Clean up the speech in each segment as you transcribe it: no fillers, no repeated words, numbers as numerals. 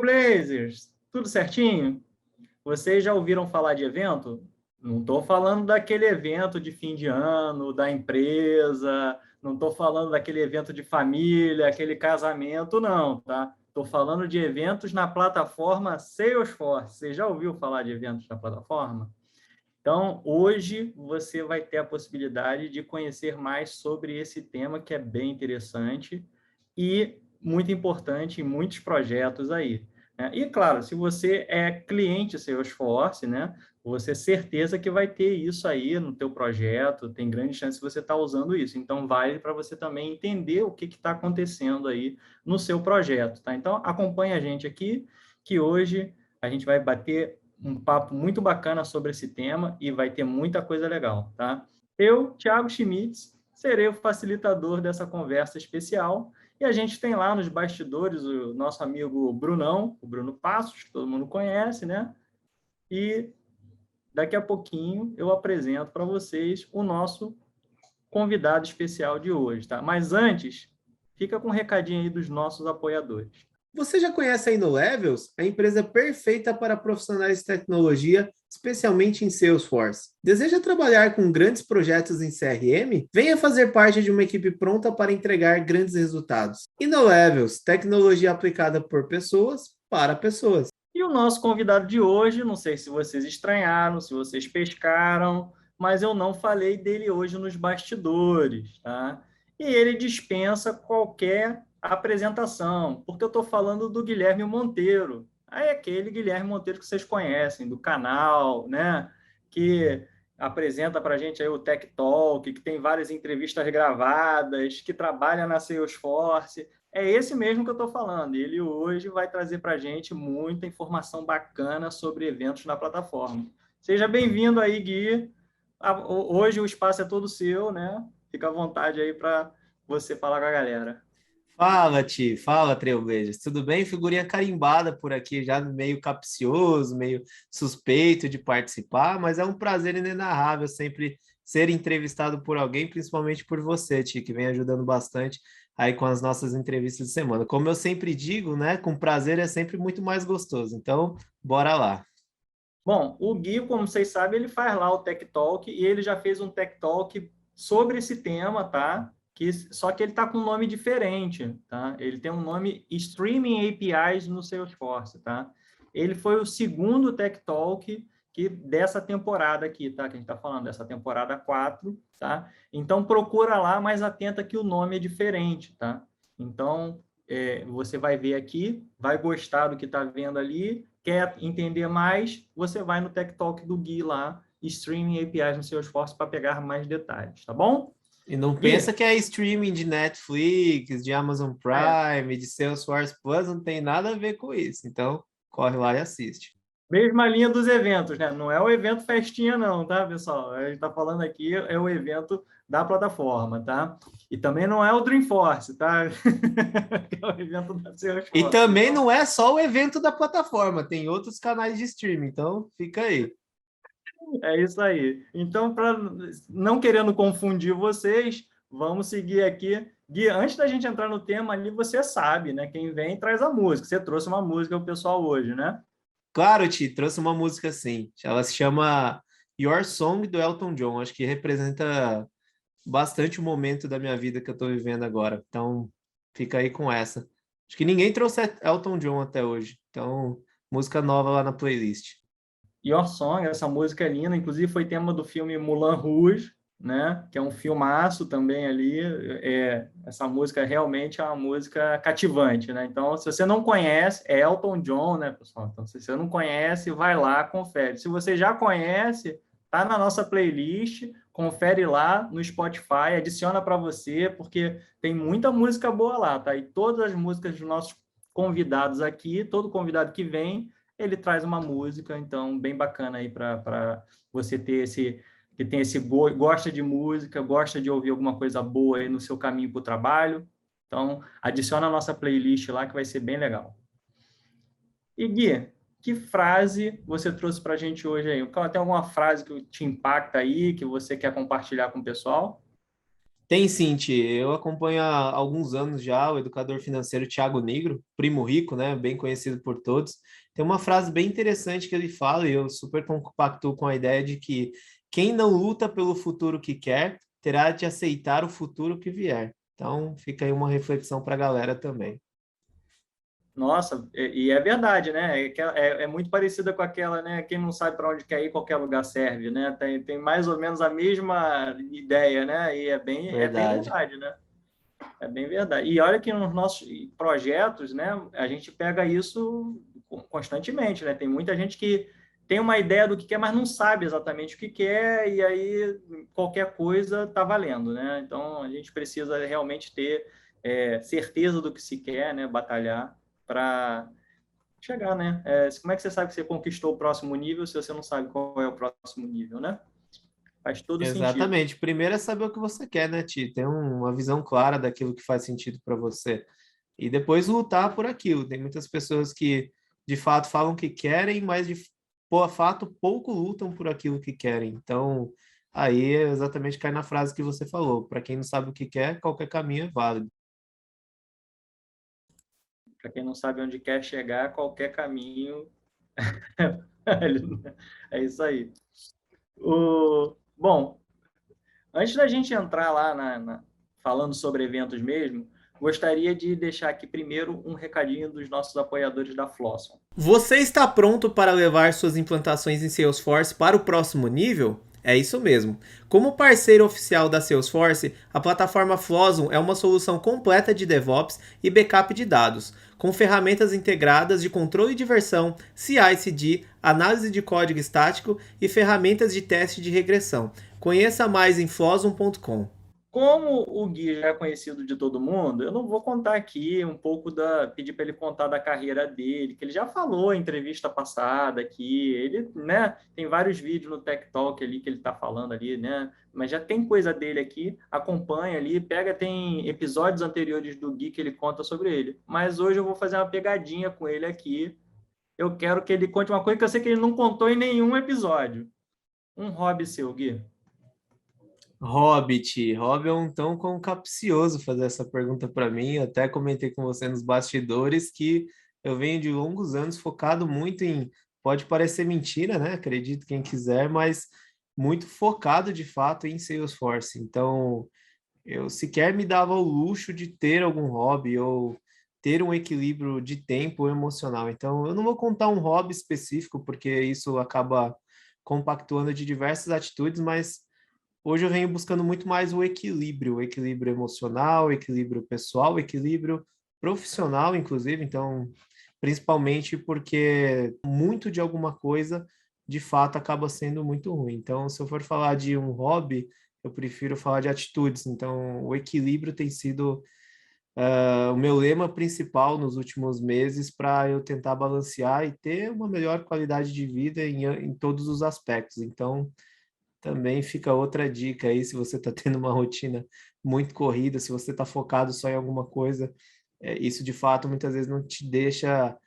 Trailblazers, tudo certinho? Vocês já ouviram falar de evento? Não estou falando daquele evento de fim de ano, da empresa, não estou falando daquele evento de família, aquele casamento, não, tá? Estou falando de eventos na plataforma Salesforce. Você já ouviu falar de eventos na plataforma? Então, hoje você vai ter a possibilidade de conhecer mais sobre esse tema que é bem interessante e muito importante em muitos projetos aí, né? E, claro, se você é cliente Salesforce, né, você certeza que vai ter isso aí no teu projeto, tem grande chance de você estar usando isso. Então, vale para você também entender o que está acontecendo aí no seu projeto, tá? Então, acompanhe a gente aqui, que hoje a gente vai bater um papo muito bacana sobre esse tema e vai ter muita coisa legal, tá? Eu, Thiago Schmitz, serei o facilitador dessa conversa especial e a gente tem lá nos bastidores o nosso amigo Brunão, o Bruno Passos, que todo mundo conhece, né? E daqui a pouquinho eu apresento para vocês o nosso convidado especial de hoje, tá? Mas antes, fica com um recadinho aí dos nossos apoiadores. Você já conhece a InnoLevels, a empresa perfeita para profissionais de tecnologia, especialmente em Salesforce? Deseja trabalhar com grandes projetos em CRM? Venha fazer parte de uma equipe pronta para entregar grandes resultados. InnoLevels, tecnologia aplicada por pessoas para pessoas. E o nosso convidado de hoje, não sei se vocês estranharam, se vocês pescaram, mas eu não falei dele hoje nos bastidores, tá? E ele dispensa qualquer apresentação, porque eu estou falando do Guilherme Monteiro. Aí é aquele Guilherme Monteiro que vocês conhecem, do canal, né? Que apresenta para a gente aí o Tech Talk, que tem várias entrevistas gravadas, que trabalha na Salesforce. É esse mesmo que eu estou falando. Ele hoje vai trazer para a gente muita informação bacana sobre eventos na plataforma. Seja bem-vindo aí, Gui. Hoje o espaço é todo seu, né? Fica à vontade aí para você falar com a galera. Fala, Ti. Fala, Trailblazers. Tudo bem? Figurinha carimbada por aqui, já meio capcioso, meio suspeito de participar, mas é um prazer inenarrável sempre ser entrevistado por alguém, principalmente por você, Ti, que vem ajudando bastante aí com as nossas entrevistas de semana. Como eu sempre digo, né, com prazer é sempre muito mais gostoso. Então, bora lá. Bom, o Gui, como vocês sabem, ele faz lá o Tech Talk e ele já fez um Tech Talk sobre esse tema, tá? Só que ele está com um nome diferente, tá? Ele tem um nome Streaming APIs no Salesforce, tá? Ele foi o segundo Tech Talk dessa temporada aqui, tá? Que a gente está falando, dessa temporada 4, tá? Então, procura lá, mas atenta que o nome é diferente, tá? Então, você vai ver aqui, vai gostar do que está vendo ali, quer entender mais, você vai no Tech Talk do Gui lá, Streaming APIs no Salesforce para pegar mais detalhes, tá bom? E não Gui, pensa que é streaming de Netflix, de Amazon Prime, de Salesforce Plus, não tem nada a ver com isso. Então, corre lá e assiste. mesma linha dos eventos, né? Não é o evento festinha não, tá, pessoal? A gente está falando aqui, é o evento da plataforma, tá? E também não é o Dreamforce, tá? Que é o evento da E Salesforce. também Então, não é só o evento da plataforma, tem outros canais de streaming, então fica aí. é isso aí. Então, para não querendo confundir vocês, vamos seguir aqui. Gui, antes da gente entrar no tema ali, você sabe, né? Quem vem traz a música. Você trouxe uma música para o pessoal hoje, né? Claro, Ti, trouxe uma música assim. Ela se chama Your Song do Elton John. Acho que representa bastante o momento da minha vida que eu estou vivendo agora. Então, fica aí com essa. Acho que ninguém trouxe Elton John até hoje. Então, música nova lá na playlist. Your Song, essa música é linda, inclusive foi tema do filme Moulin Rouge, né? Que é um filmaço também ali. Essa música realmente é uma música cativante, né? Então, se você não conhece, é Elton John, né, pessoal? Então, se você não conhece, vai lá, confere. Se você já conhece, tá na nossa playlist, confere lá no Spotify, adiciona para você, porque tem muita música boa lá, tá? E todas as músicas dos nossos convidados aqui, todo convidado que vem ele traz uma música, então, bem bacana aí para você ter que tem gosta de música, gosta de ouvir alguma coisa boa aí no seu caminho para o trabalho. Então, adiciona a nossa playlist lá que vai ser bem legal. E Gui, que frase você trouxe para a gente hoje aí? Tem alguma frase que te impacta aí, que você quer compartilhar com o pessoal? Tem sim, Ti. Eu acompanho há alguns anos já o educador financeiro Thiago Nigro, primo rico, né? Bem conhecido por todos. Tem uma frase bem interessante que ele fala, e eu super compactuo com a ideia de que quem não luta pelo futuro que quer, terá de aceitar o futuro que vier. Então, fica aí uma reflexão para a galera também. Nossa, e é verdade, né? É muito parecida com aquela, né? Quem não sabe para onde quer ir, qualquer lugar serve, né? Tem mais ou menos a mesma ideia, né? E é bem Verdade. verdade, né? É bem verdade. E olha que nos nossos projetos, né? A gente pega isso constantemente, né? Tem muita gente que tem uma ideia do que quer, mas não sabe exatamente o que quer, e aí qualquer coisa está valendo, né? Então a gente precisa realmente ter certeza do que se quer, né? Batalhar para chegar, né? Como é que você sabe que você conquistou o próximo nível se você não sabe qual é o próximo nível, né? Faz todo sentido. Exatamente. Primeiro é saber o que você quer, né, Ti? Ter uma visão clara daquilo que faz sentido para você. E depois lutar por aquilo. Tem muitas pessoas que, de fato, falam que querem, mas de fato pouco lutam por aquilo que querem. Então, aí é exatamente cai na frase que você falou. Para quem não sabe o que quer, qualquer caminho é válido. Para quem não sabe onde quer chegar, qualquer caminho é isso aí. Bom, antes da gente entrar lá falando sobre eventos mesmo, gostaria de deixar aqui primeiro um recadinho dos nossos apoiadores da Flosson. Você está pronto para levar suas implantações em Salesforce para o próximo nível? É isso mesmo. Como parceiro oficial da Salesforce, a plataforma Flosson é uma solução completa de DevOps e backup de dados, com ferramentas integradas de controle de versão, CI/CD, análise de código estático e ferramentas de teste de regressão. Conheça mais em flosson.com. Como o Gui já é conhecido de todo mundo, eu não vou contar aqui um pouco pedir para ele contar da carreira dele, que ele já falou em entrevista passada aqui. Ele, né, tem vários vídeos no Tech Talk ali que ele está falando ali, né? Mas já tem coisa dele aqui, acompanha ali, tem episódios anteriores do Gui que ele conta sobre ele. Mas hoje eu vou fazer uma pegadinha com ele aqui. Eu quero que ele conte uma coisa que eu sei que ele não contou em nenhum episódio. Um hobby seu, Gui. Hobbit. Hobby é um tão como capcioso fazer essa pergunta para mim. Eu até comentei com você nos bastidores que eu venho de longos anos focado muito em. Pode parecer mentira, né? Acredito quem quiser, mas muito focado de fato em Salesforce. Então, eu sequer me dava o luxo de ter algum hobby ou ter um equilíbrio de tempo emocional. Então, eu não vou contar um hobby específico, porque isso acaba compactuando de diversas atitudes, mas hoje eu venho buscando muito mais o equilíbrio emocional, o equilíbrio pessoal, o equilíbrio profissional, inclusive. Então, principalmente porque muito de alguma coisa, de fato, acaba sendo muito ruim. Então, se eu for falar de um hobby, eu prefiro falar de atitudes. Então, o equilíbrio tem sido o meu lema principal nos últimos meses para eu tentar balancear e ter uma melhor qualidade de vida em todos os aspectos. Então, também fica outra dica aí, se você está tendo uma rotina muito corrida, se você está focado só em alguma coisa, isso de fato muitas vezes não te deixa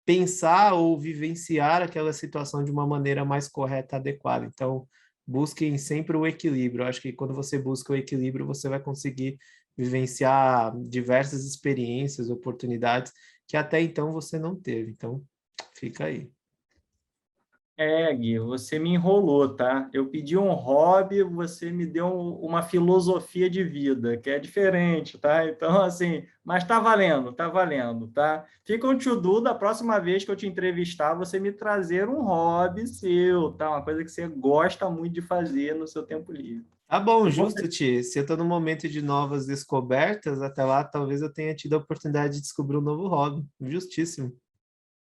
pensar ou vivenciar aquela situação de uma maneira mais correta, adequada. Então, busquem sempre o equilíbrio. Eu acho que quando você busca o equilíbrio, você vai conseguir vivenciar diversas experiências, oportunidades que até então você não teve. Então, fica aí. Gui, você me enrolou, tá? Eu pedi um hobby, você me deu uma filosofia de vida, que é diferente, tá? Então, assim, mas tá valendo, tá? Fica um to-do da próxima vez que eu te entrevistar, você me trazer um hobby seu, tá? Uma coisa que você gosta muito de fazer no seu tempo livre. Tá bom, E com justo, Ti. Se eu estou no momento de novas descobertas, até lá talvez eu tenha tido a oportunidade de descobrir um novo hobby. Justíssimo.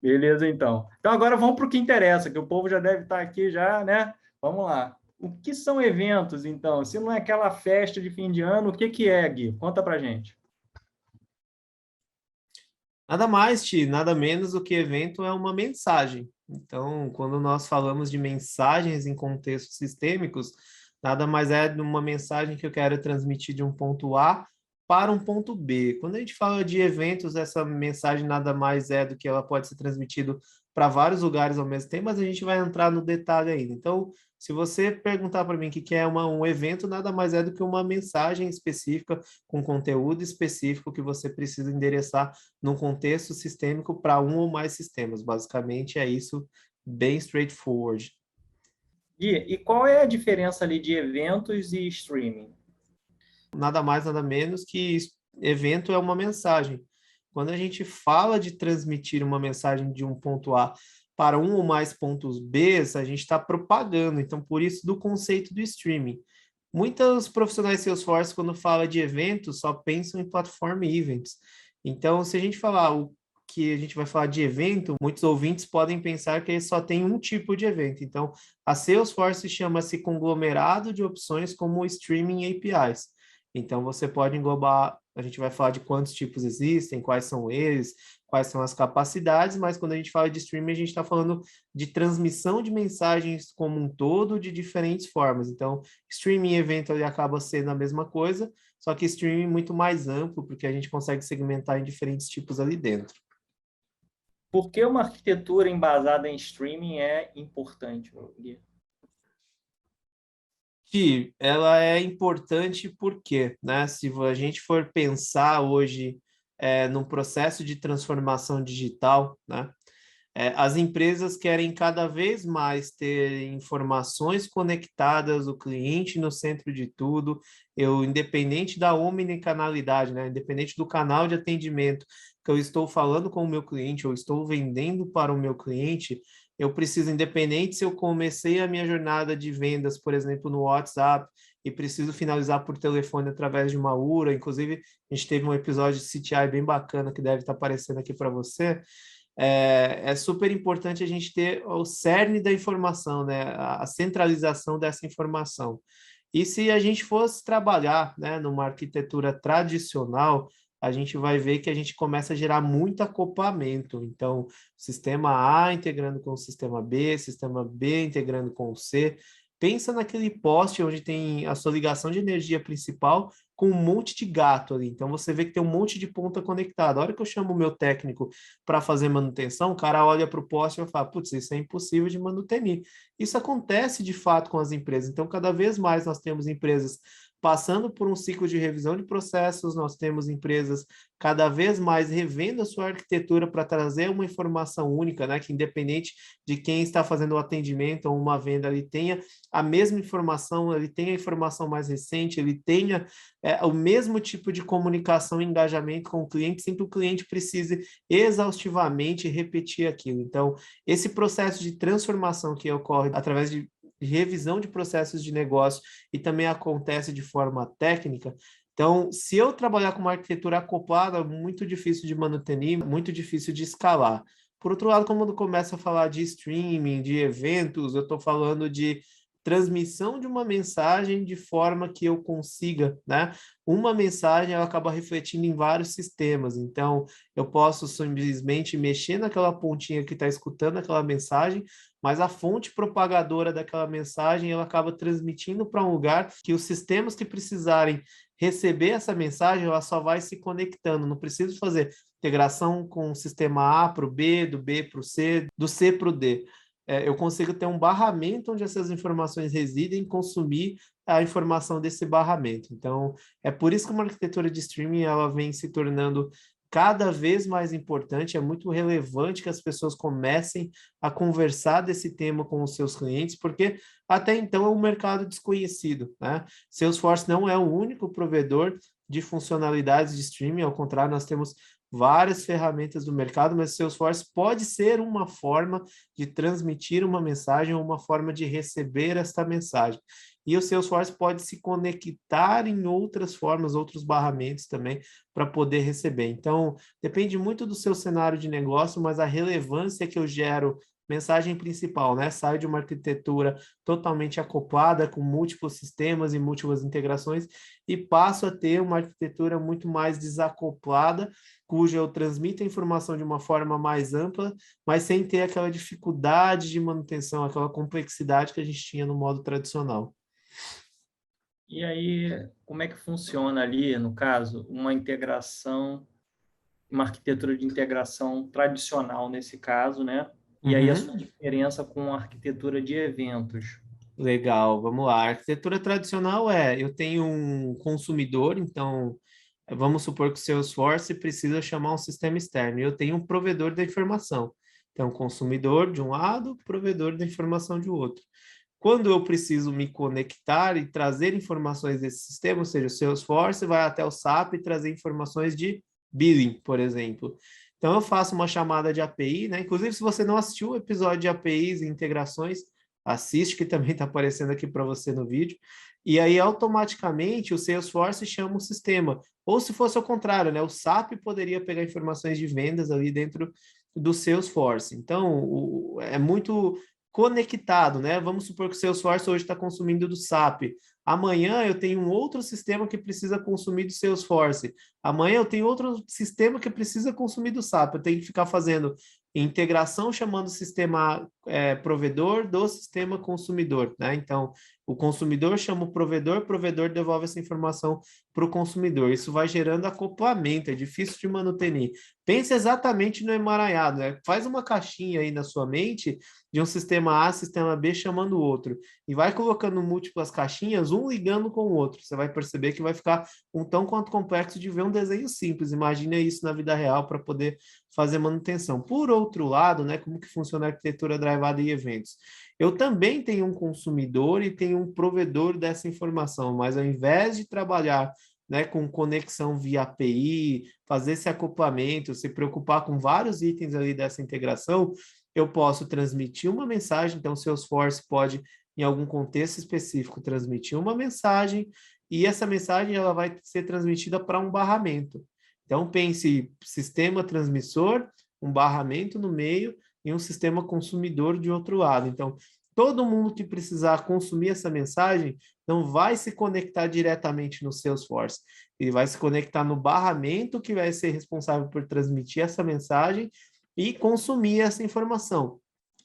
Beleza, então. Então agora vamos para o que interessa, que o povo já deve estar aqui já, né? Vamos lá. O que são eventos, então? Se não é aquela festa de fim de ano, o que que é, Gui? Conta para gente. Nada mais, Ti, nada menos do que evento é uma mensagem. Então, quando nós falamos de mensagens em contextos sistêmicos, nada mais é de uma mensagem que eu quero transmitir de um ponto A para um ponto B. Quando a gente fala de eventos, essa mensagem nada mais é do que ela pode ser transmitida para vários lugares ao mesmo tempo, mas a gente vai entrar no detalhe ainda. Então, se você perguntar para mim o que é um evento, nada mais é do que uma mensagem específica, com conteúdo específico que você precisa endereçar num contexto sistêmico para um ou mais sistemas. Basicamente, é isso, bem straightforward. E qual é a diferença ali de eventos e streaming? Nada mais, nada menos que evento é uma mensagem. Quando a gente fala de transmitir uma mensagem de um ponto A para um ou mais pontos B, a gente está propagando. Então, por isso do conceito do streaming. Muitos profissionais Salesforce, quando fala de eventos, só pensam em plataforma e events. Então, se a gente falar o que a gente vai falar de evento, muitos ouvintes podem pensar que ele só tem um tipo de evento. Então, a Salesforce chama-se conglomerado de opções como Streaming APIs. Então, você pode englobar, a gente vai falar de quantos tipos existem, quais são eles, quais são as capacidades, mas quando a gente fala de streaming, a gente está falando de transmissão de mensagens como um todo, de diferentes formas. Então, streaming e evento ele acaba sendo a mesma coisa, só que streaming é muito mais amplo, porque a gente consegue segmentar em diferentes tipos ali dentro. Por que uma arquitetura embasada em streaming é importante, Gui? Que ela é importante porque, né, se a gente for pensar hoje num processo de transformação digital, né, as empresas querem cada vez mais ter informações conectadas, o cliente no centro de tudo, independente da omnicanalidade, né, independente do canal de atendimento que eu estou falando com o meu cliente, ou estou vendendo para o meu cliente, eu preciso, independente se eu comecei a minha jornada de vendas, por exemplo, no WhatsApp, e preciso finalizar por telefone através de uma URA, inclusive a gente teve um episódio de CTI bem bacana que deve estar aparecendo aqui para você, é super importante a gente ter o cerne da informação, né? A centralização dessa informação. E se a gente fosse trabalhar, né, numa arquitetura tradicional, a gente vai ver que a gente começa a gerar muito acoplamento. Então, sistema A integrando com o sistema B integrando com o C. Pensa naquele poste onde tem a sua ligação de energia principal com um monte de gato ali. Então, você vê que tem um monte de ponta conectada. A hora que eu chamo o meu técnico para fazer manutenção, o cara olha para o poste e fala, putz, isso é impossível de manutenir. Isso acontece de fato com as empresas. Então, cada vez mais nós temos empresas passando por um ciclo de revisão de processos, nós temos empresas cada vez mais revendo a sua arquitetura para trazer uma informação única, né, que independente de quem está fazendo o atendimento ou uma venda, ele tenha a mesma informação, ele tenha a informação mais recente, ele tenha o mesmo tipo de comunicação e engajamento com o cliente, sem que o cliente precise exaustivamente repetir aquilo. Então, esse processo de transformação que ocorre através de revisão de processos de negócio e também acontece de forma técnica. Então, se eu trabalhar com uma arquitetura acoplada, muito difícil de manutenir, muito difícil de escalar. Por outro lado, quando começa a falar de streaming, de eventos, eu estou falando de transmissão de uma mensagem de forma que eu consiga, né? Uma mensagem ela acaba refletindo em vários sistemas, então eu posso simplesmente mexer naquela pontinha que está escutando aquela mensagem, mas a fonte propagadora daquela mensagem ela acaba transmitindo para um lugar que os sistemas que precisarem receber essa mensagem, ela só vai se conectando, não preciso fazer integração com o sistema A para o B, do B para o C, do C para o D. Eu consigo ter um barramento onde essas informações residem e consumir a informação desse barramento. Então, é por isso que uma arquitetura de streaming ela vem se tornando cada vez mais importante, é muito relevante que as pessoas comecem a conversar desse tema com os seus clientes, porque até então é um mercado desconhecido, né? Salesforce não é o único provedor de funcionalidades de streaming, ao contrário, nós temos várias ferramentas do mercado, mas Salesforce pode ser uma forma de transmitir uma mensagem ou uma forma de receber esta mensagem. E o Salesforce pode se conectar em outras formas, outros barramentos também, para poder receber. Então, depende muito do seu cenário de negócio, mas a relevância que eu gero mensagem principal, né? Saio de uma arquitetura totalmente acoplada, com múltiplos sistemas e múltiplas integrações, e passo a ter uma arquitetura muito mais desacoplada, cuja eu transmito a informação de uma forma mais ampla, mas sem ter aquela dificuldade de manutenção, aquela complexidade que a gente tinha no modo tradicional. E aí, como é que funciona ali, no caso, uma arquitetura de integração tradicional nesse caso, né? E aí a Uhum. sua diferença com a arquitetura de eventos. Legal, vamos lá. A arquitetura tradicional eu tenho um consumidor, então vamos supor que o Salesforce precisa chamar um sistema externo, e eu tenho um provedor da informação. Então, consumidor de um lado, provedor da informação de outro. Quando eu preciso me conectar e trazer informações desse sistema, ou seja, o Salesforce vai até o SAP e trazer informações de billing, por exemplo. Então, eu faço uma chamada de API, né? Inclusive, se você não assistiu o episódio de APIs e integrações, assiste, que também está aparecendo aqui para você no vídeo. E aí, automaticamente, o Salesforce chama o sistema. Ou se fosse ao contrário, né? O SAP poderia pegar informações de vendas ali dentro do Salesforce. Então, é muito conectado, né? Vamos supor que o Salesforce hoje está consumindo do SAP. Amanhã eu tenho um outro sistema que precisa consumir do Salesforce. Amanhã eu tenho outro sistema que precisa consumir do SAP. Eu tenho que ficar fazendo integração chamando o sistema provedor do sistema consumidor, né? Então, o consumidor chama o provedor devolve essa informação para o consumidor. Isso vai gerando acoplamento, é difícil de manutenir. Pense exatamente no emaranhado, né? Faz uma caixinha aí na sua mente de um sistema A, sistema B chamando o outro, e vai colocando múltiplas caixinhas, um ligando com o outro. Você vai perceber que vai ficar um tão quanto complexo de ver um desenho simples. Imagina isso na vida real para poder fazer manutenção. Por outro lado, né, como que funciona a arquitetura drivada em eventos? Eu também tenho um consumidor e tenho um provedor dessa informação, mas ao invés de trabalhar, né, com conexão via API, fazer esse acoplamento, se preocupar com vários itens ali dessa integração, eu posso transmitir uma mensagem, então o Salesforce pode, em algum contexto específico, transmitir uma mensagem, e essa mensagem ela vai ser transmitida para um barramento. Então, pense sistema transmissor, um barramento no meio e um sistema consumidor de outro lado. Então, todo mundo que precisar consumir essa mensagem não vai se conectar diretamente no Salesforce. Ele vai se conectar no barramento que vai ser responsável por transmitir essa mensagem e consumir essa informação.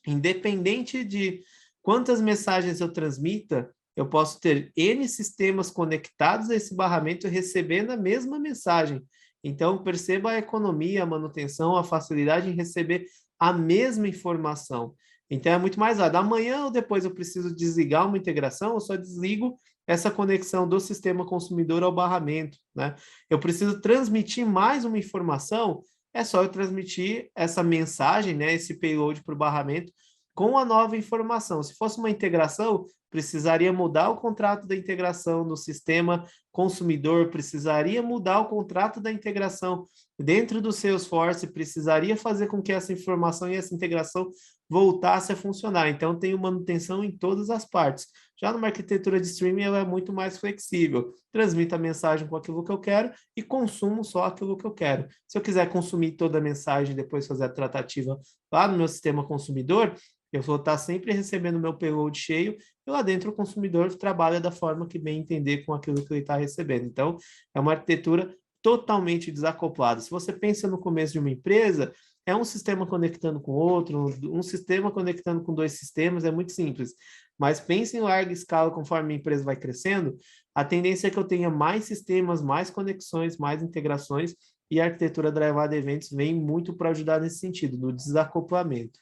Independente de quantas mensagens eu transmita, eu posso ter N sistemas conectados a esse barramento recebendo a mesma mensagem. Então, perceba a economia, a manutenção, a facilidade em receber a mesma informação. Então, é muito mais rápido. Amanhã ou depois eu preciso desligar uma integração, eu só desligo essa conexão do sistema consumidor ao barramento, né? Eu preciso transmitir mais uma informação, é só eu transmitir essa mensagem, né, esse payload para o barramento com a nova informação. Se fosse uma integração, precisaria mudar o contrato da integração no sistema consumidor, precisaria mudar o contrato da integração dentro do Salesforce, precisaria fazer com que essa informação e essa integração voltasse a funcionar. Então, tem manutenção em todas as partes. Já numa arquitetura de streaming, ela é muito mais flexível. Transmito a mensagem com aquilo que eu quero e consumo só aquilo que eu quero. Se eu quiser consumir toda a mensagem e depois fazer a tratativa lá no meu sistema consumidor, eu vou estar sempre recebendo o meu payload cheio e lá dentro o consumidor trabalha da forma que bem entender com aquilo que ele está recebendo. Então, é uma arquitetura totalmente desacoplada. Se você pensa no começo de uma empresa, é um sistema conectando com outro, um sistema conectando com dois sistemas, é muito simples. Mas pense em larga escala, conforme a empresa vai crescendo, a tendência é que eu tenha mais sistemas, mais conexões, mais integrações, e a arquitetura Drivada Eventos vem muito para ajudar nesse sentido, no desacoplamento.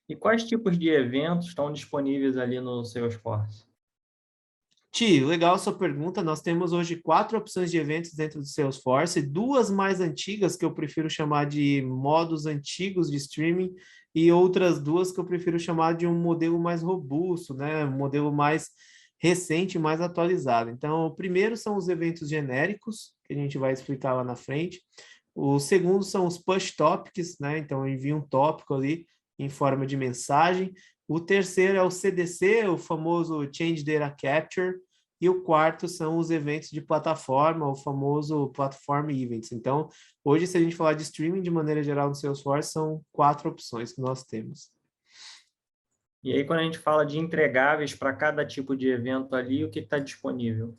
E quais tipos de eventos estão disponíveis ali no Salesforce? Ti, legal a sua pergunta. Nós temos hoje 4 opções de eventos dentro do Salesforce, 2 mais antigas que eu prefiro chamar de modos antigos de streaming e outras 2 que eu prefiro chamar de um modelo mais robusto, né? Um modelo mais recente, mais atualizado. Então, o primeiro são os eventos genéricos, que a gente vai explicar lá na frente. O segundo são os push topics, né? Então, eu envio um tópico ali em forma de mensagem. O terceiro é o CDC, o famoso Change Data Capture, e o quarto são os eventos de plataforma, o famoso Platform Events. Então, hoje, se a gente falar de streaming de maneira geral no Salesforce, são 4 opções que nós temos. E aí, quando a gente fala de entregáveis para cada tipo de evento ali, o que está disponível?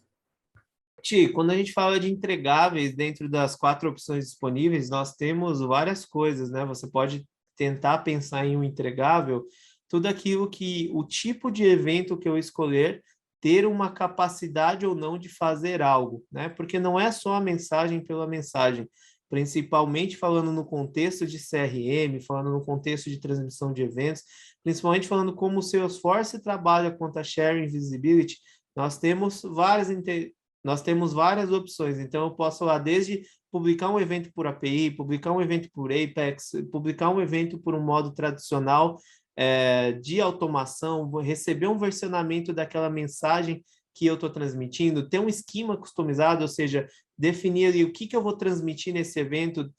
Ti, quando a gente fala de entregáveis dentro das 4 opções disponíveis, nós temos várias coisas, né? Você pode tentar pensar em um entregável, tudo aquilo que o tipo de evento que eu escolher ter uma capacidade ou não de fazer algo, né? Porque não é só a mensagem pela mensagem, principalmente falando no contexto de CRM, falando no contexto de transmissão de eventos, principalmente falando como o Salesforce trabalha quanto a Sharing Visibility, nós temos várias opções. Então, eu posso lá desde publicar um evento por API, publicar um evento por Apex, publicar um evento por um modo tradicional de automação, receber um versionamento daquela mensagem que eu estou transmitindo, ter um esquema customizado, ou seja, definir ali o que eu vou transmitir nesse evento,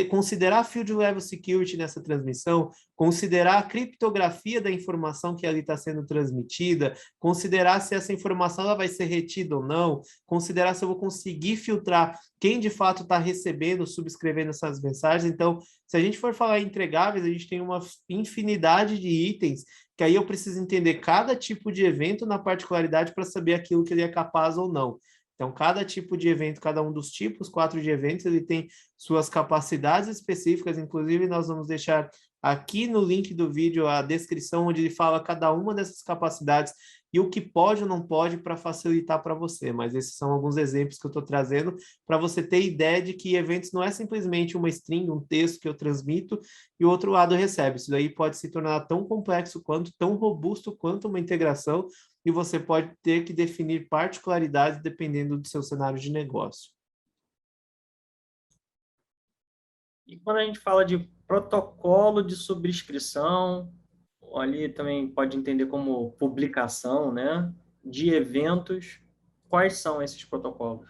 considerar Field Level Security nessa transmissão, considerar a criptografia da informação que ali está sendo transmitida, considerar se essa informação ela vai ser retida ou não, considerar se eu vou conseguir filtrar quem de fato está recebendo, subscrevendo essas mensagens. Então, se a gente for falar em entregáveis, a gente tem uma infinidade de itens que aí eu preciso entender cada tipo de evento na particularidade para saber aquilo que ele é capaz ou não. Então, cada tipo de evento, cada um dos tipos, 4 de eventos, ele tem suas capacidades específicas. Inclusive, nós vamos deixar aqui no link do vídeo a descrição onde ele fala cada uma dessas capacidades e o que pode ou não pode para facilitar para você. Mas esses são alguns exemplos que eu estou trazendo para você ter ideia de que eventos não é simplesmente uma string, um texto que eu transmito e o outro lado recebe. Isso daí pode se tornar tão complexo quanto, tão robusto quanto uma integração, e você pode ter que definir particularidades dependendo do seu cenário de negócio. E quando a gente fala de protocolo de subscrição, ali também pode entender como publicação, né, de eventos, quais são esses protocolos?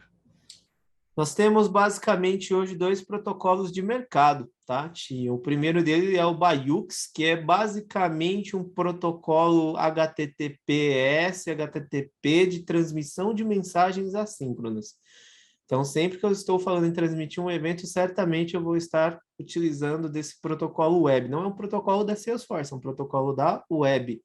Nós temos basicamente hoje 2 protocolos de mercado, tá, Tia? O primeiro dele é o Bayux, que é basicamente um protocolo HTTPS, HTTP de transmissão de mensagens assíncronas. Então, sempre que eu estou falando em transmitir um evento, certamente eu vou estar utilizando desse protocolo web. Não é um protocolo da Salesforce, é um protocolo da web.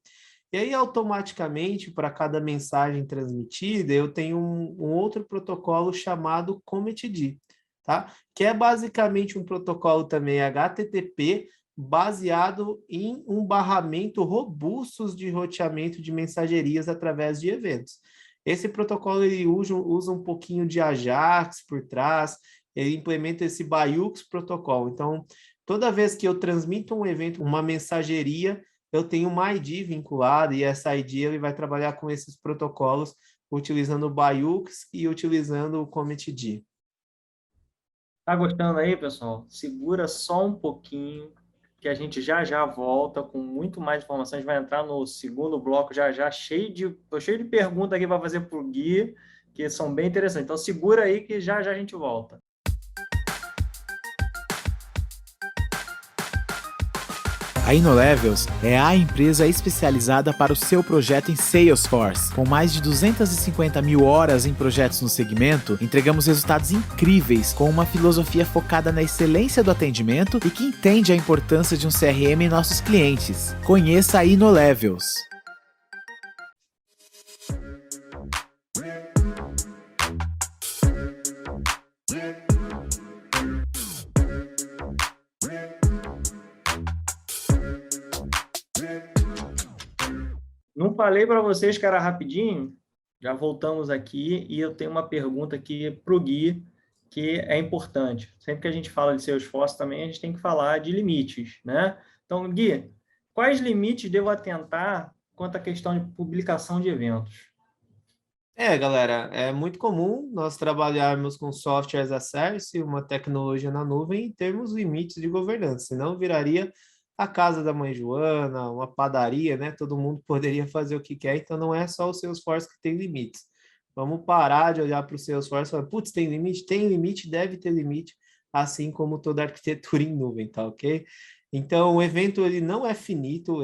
E aí, automaticamente, para cada mensagem transmitida, eu tenho um outro protocolo chamado Commit, tá? Que é basicamente um protocolo também HTTP, baseado em um barramento robusto de roteamento de mensagerias através de eventos. Esse protocolo ele usa um pouquinho de Ajax por trás, ele implementa esse Bayux protocolo. Então, toda vez que eu transmito um evento, uma mensageria, eu tenho uma ID vinculada e essa ID ele vai trabalhar com esses protocolos utilizando o Bayux e utilizando o Commit. Tá gostando aí, pessoal? Segura só um pouquinho, que a gente já volta com muito mais informações. Vai entrar no segundo bloco já, tô cheio de perguntas aqui para fazer para o Gui, que são bem interessantes. Então segura aí que já a gente volta. A InnoLevels é a empresa especializada para o seu projeto em Salesforce. Com mais de 250 mil horas em projetos no segmento, entregamos resultados incríveis com uma filosofia focada na excelência do atendimento e que entende a importância de um CRM em nossos clientes. Conheça a InnoLevels. Não falei para vocês que era rapidinho? Já voltamos aqui e eu tenho uma pergunta aqui para o Gui, que é importante. Sempre que a gente fala de Salesforce também, a gente tem que falar de limites, né? Então, Gui, quais limites devo atentar quanto à questão de publicação de eventos? Galera, é muito comum nós trabalharmos com software as a service, uma tecnologia na nuvem, e termos limites de governança, senão viraria a casa da mãe Joana, uma padaria, né? Todo mundo poderia fazer o que quer, então não é só o Salesforce que tem limites. Vamos parar de olhar para o Salesforce e falar, putz, tem limite, deve ter limite, assim como toda arquitetura em nuvem, tá ok? Então, o evento ele não é finito,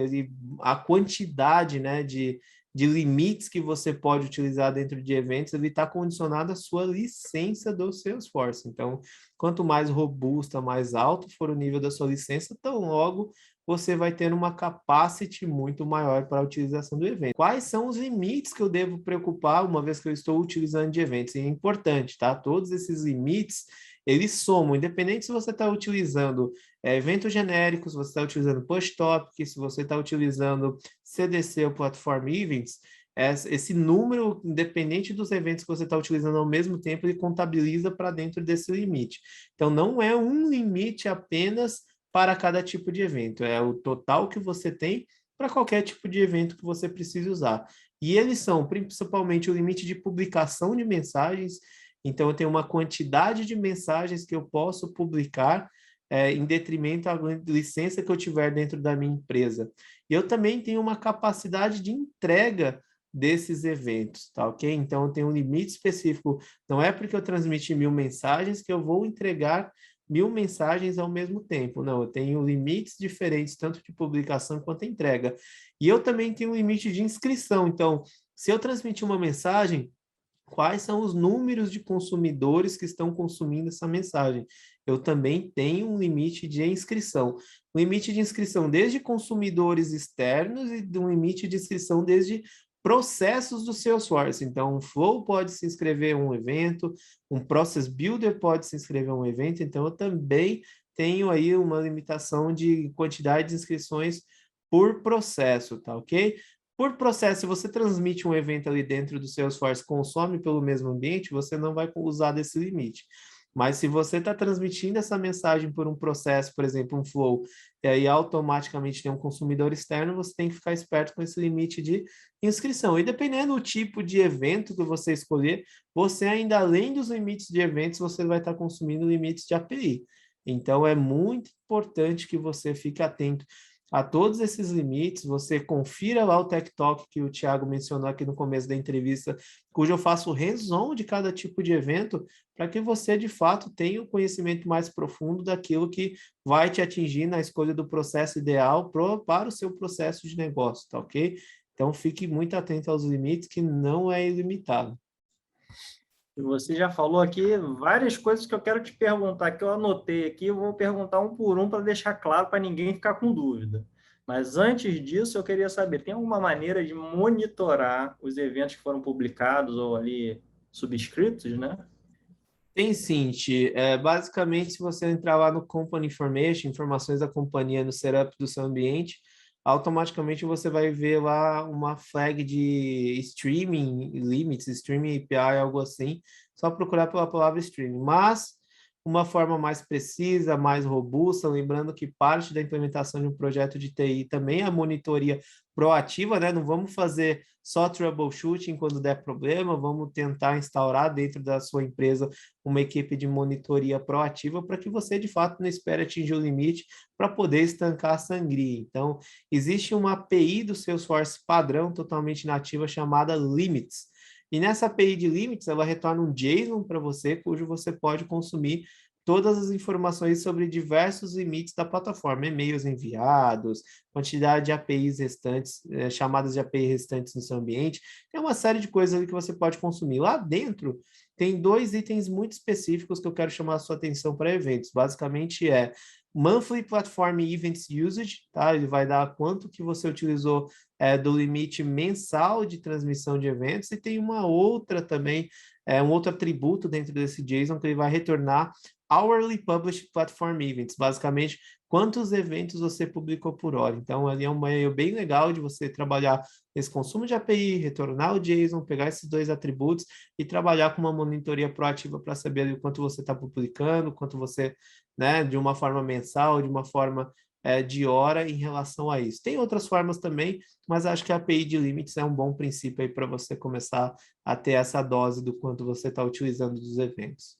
a quantidade, né, de limites que você pode utilizar dentro de eventos, ele está condicionado à sua licença do Salesforce. Então, quanto mais robusta, mais alto for o nível da sua licença, tão logo você vai ter uma capacity muito maior para a utilização do evento. Quais são os limites que eu devo preocupar uma vez que eu estou utilizando de eventos? E é importante, tá? Todos esses limites, eles somam, independente se você está utilizando eventos genéricos, se você está utilizando push topic, se você está utilizando CDC ou Platform Events, esse número, independente dos eventos que você está utilizando ao mesmo tempo, ele contabiliza para dentro desse limite. Então, não é um limite apenas para cada tipo de evento, é o total que você tem para qualquer tipo de evento que você precise usar. E eles são principalmente o limite de publicação de mensagens. Então, eu tenho uma quantidade de mensagens que eu posso publicar em detrimento à licença que eu tiver dentro da minha empresa. E eu também tenho uma capacidade de entrega desses eventos, tá ok? Então, eu tenho um limite específico. Não é porque eu transmiti 1000 mensagens que eu vou entregar 1000 mensagens ao mesmo tempo. Não, eu tenho limites diferentes, tanto de publicação quanto entrega. E eu também tenho um limite de inscrição. Então, se eu transmitir uma mensagem, quais são os números de consumidores que estão consumindo essa mensagem? Eu também tenho um limite de inscrição. Um limite de inscrição desde consumidores externos e um limite de inscrição desde processos do Salesforce. Então, um Flow pode se inscrever a um evento, um Process Builder pode se inscrever a um evento. Então, eu também tenho aí uma limitação de quantidade de inscrições por processo, tá ok? Por processo, se você transmite um evento ali dentro do Salesforce, consome pelo mesmo ambiente, você não vai usar desse limite. Mas se você está transmitindo essa mensagem por um processo, por exemplo, um flow, e aí automaticamente tem um consumidor externo, você tem que ficar esperto com esse limite de inscrição. E dependendo do tipo de evento que você escolher, você ainda além dos limites de eventos, você vai estar consumindo limites de API. Então, é muito importante que você fique atento a todos esses limites. Você confira lá o Tech Talk que o Thiago mencionou aqui no começo da entrevista, cujo eu faço hands-on de cada tipo de evento, para que você, de fato, tenha um conhecimento mais profundo daquilo que vai te atingir na escolha do processo ideal para o seu processo de negócio, tá ok? Então, fique muito atento aos limites, que não é ilimitado. Você já falou aqui várias coisas que eu quero te perguntar, que eu anotei aqui, eu vou perguntar um por um para deixar claro para ninguém ficar com dúvida. Mas antes disso, eu queria saber, tem alguma maneira de monitorar os eventos que foram publicados ou ali subscritos, né? Tem sim, Ti. Basicamente, se você entrar lá no Company Information, informações da companhia no setup do seu ambiente, automaticamente você vai ver lá uma flag de streaming limits, streaming API, algo assim, só procurar pela palavra streaming. Mas uma forma mais precisa, mais robusta, lembrando que parte da implementação de um projeto de TI também é a monitoria proativa, né? Não vamos fazer só troubleshooting quando der problema, vamos tentar instaurar dentro da sua empresa uma equipe de monitoria proativa para que você, de fato, não espere atingir o limite para poder estancar a sangria. Então, existe uma API do Salesforce padrão totalmente nativa chamada Limits. E nessa API de Limits, ela retorna um JSON para você, cujo você pode consumir todas as informações sobre diversos limites da plataforma, e-mails enviados, quantidade de APIs restantes, chamadas de API restantes no seu ambiente. Tem uma série de coisas ali que você pode consumir. Lá dentro, tem 2 itens muito específicos que eu quero chamar a sua atenção para eventos. Basicamente Monthly Platform Events Usage, tá? Ele vai dar quanto que você utilizou do limite mensal de transmissão de eventos, e tem uma outra também, um outro atributo dentro desse JSON que ele vai retornar Hourly Published Platform Events, basicamente quantos eventos você publicou por hora. Então, ali é um meio bem legal de você trabalhar esse consumo de API, retornar o JSON, pegar esses 2 atributos e trabalhar com uma monitoria proativa para saber ali o quanto você está publicando, quanto você, né, de uma forma mensal, de uma forma de hora em relação a isso. Tem outras formas também, mas acho que a API de Limits é um bom princípio aí para você começar a ter essa dose do quanto você está utilizando dos eventos.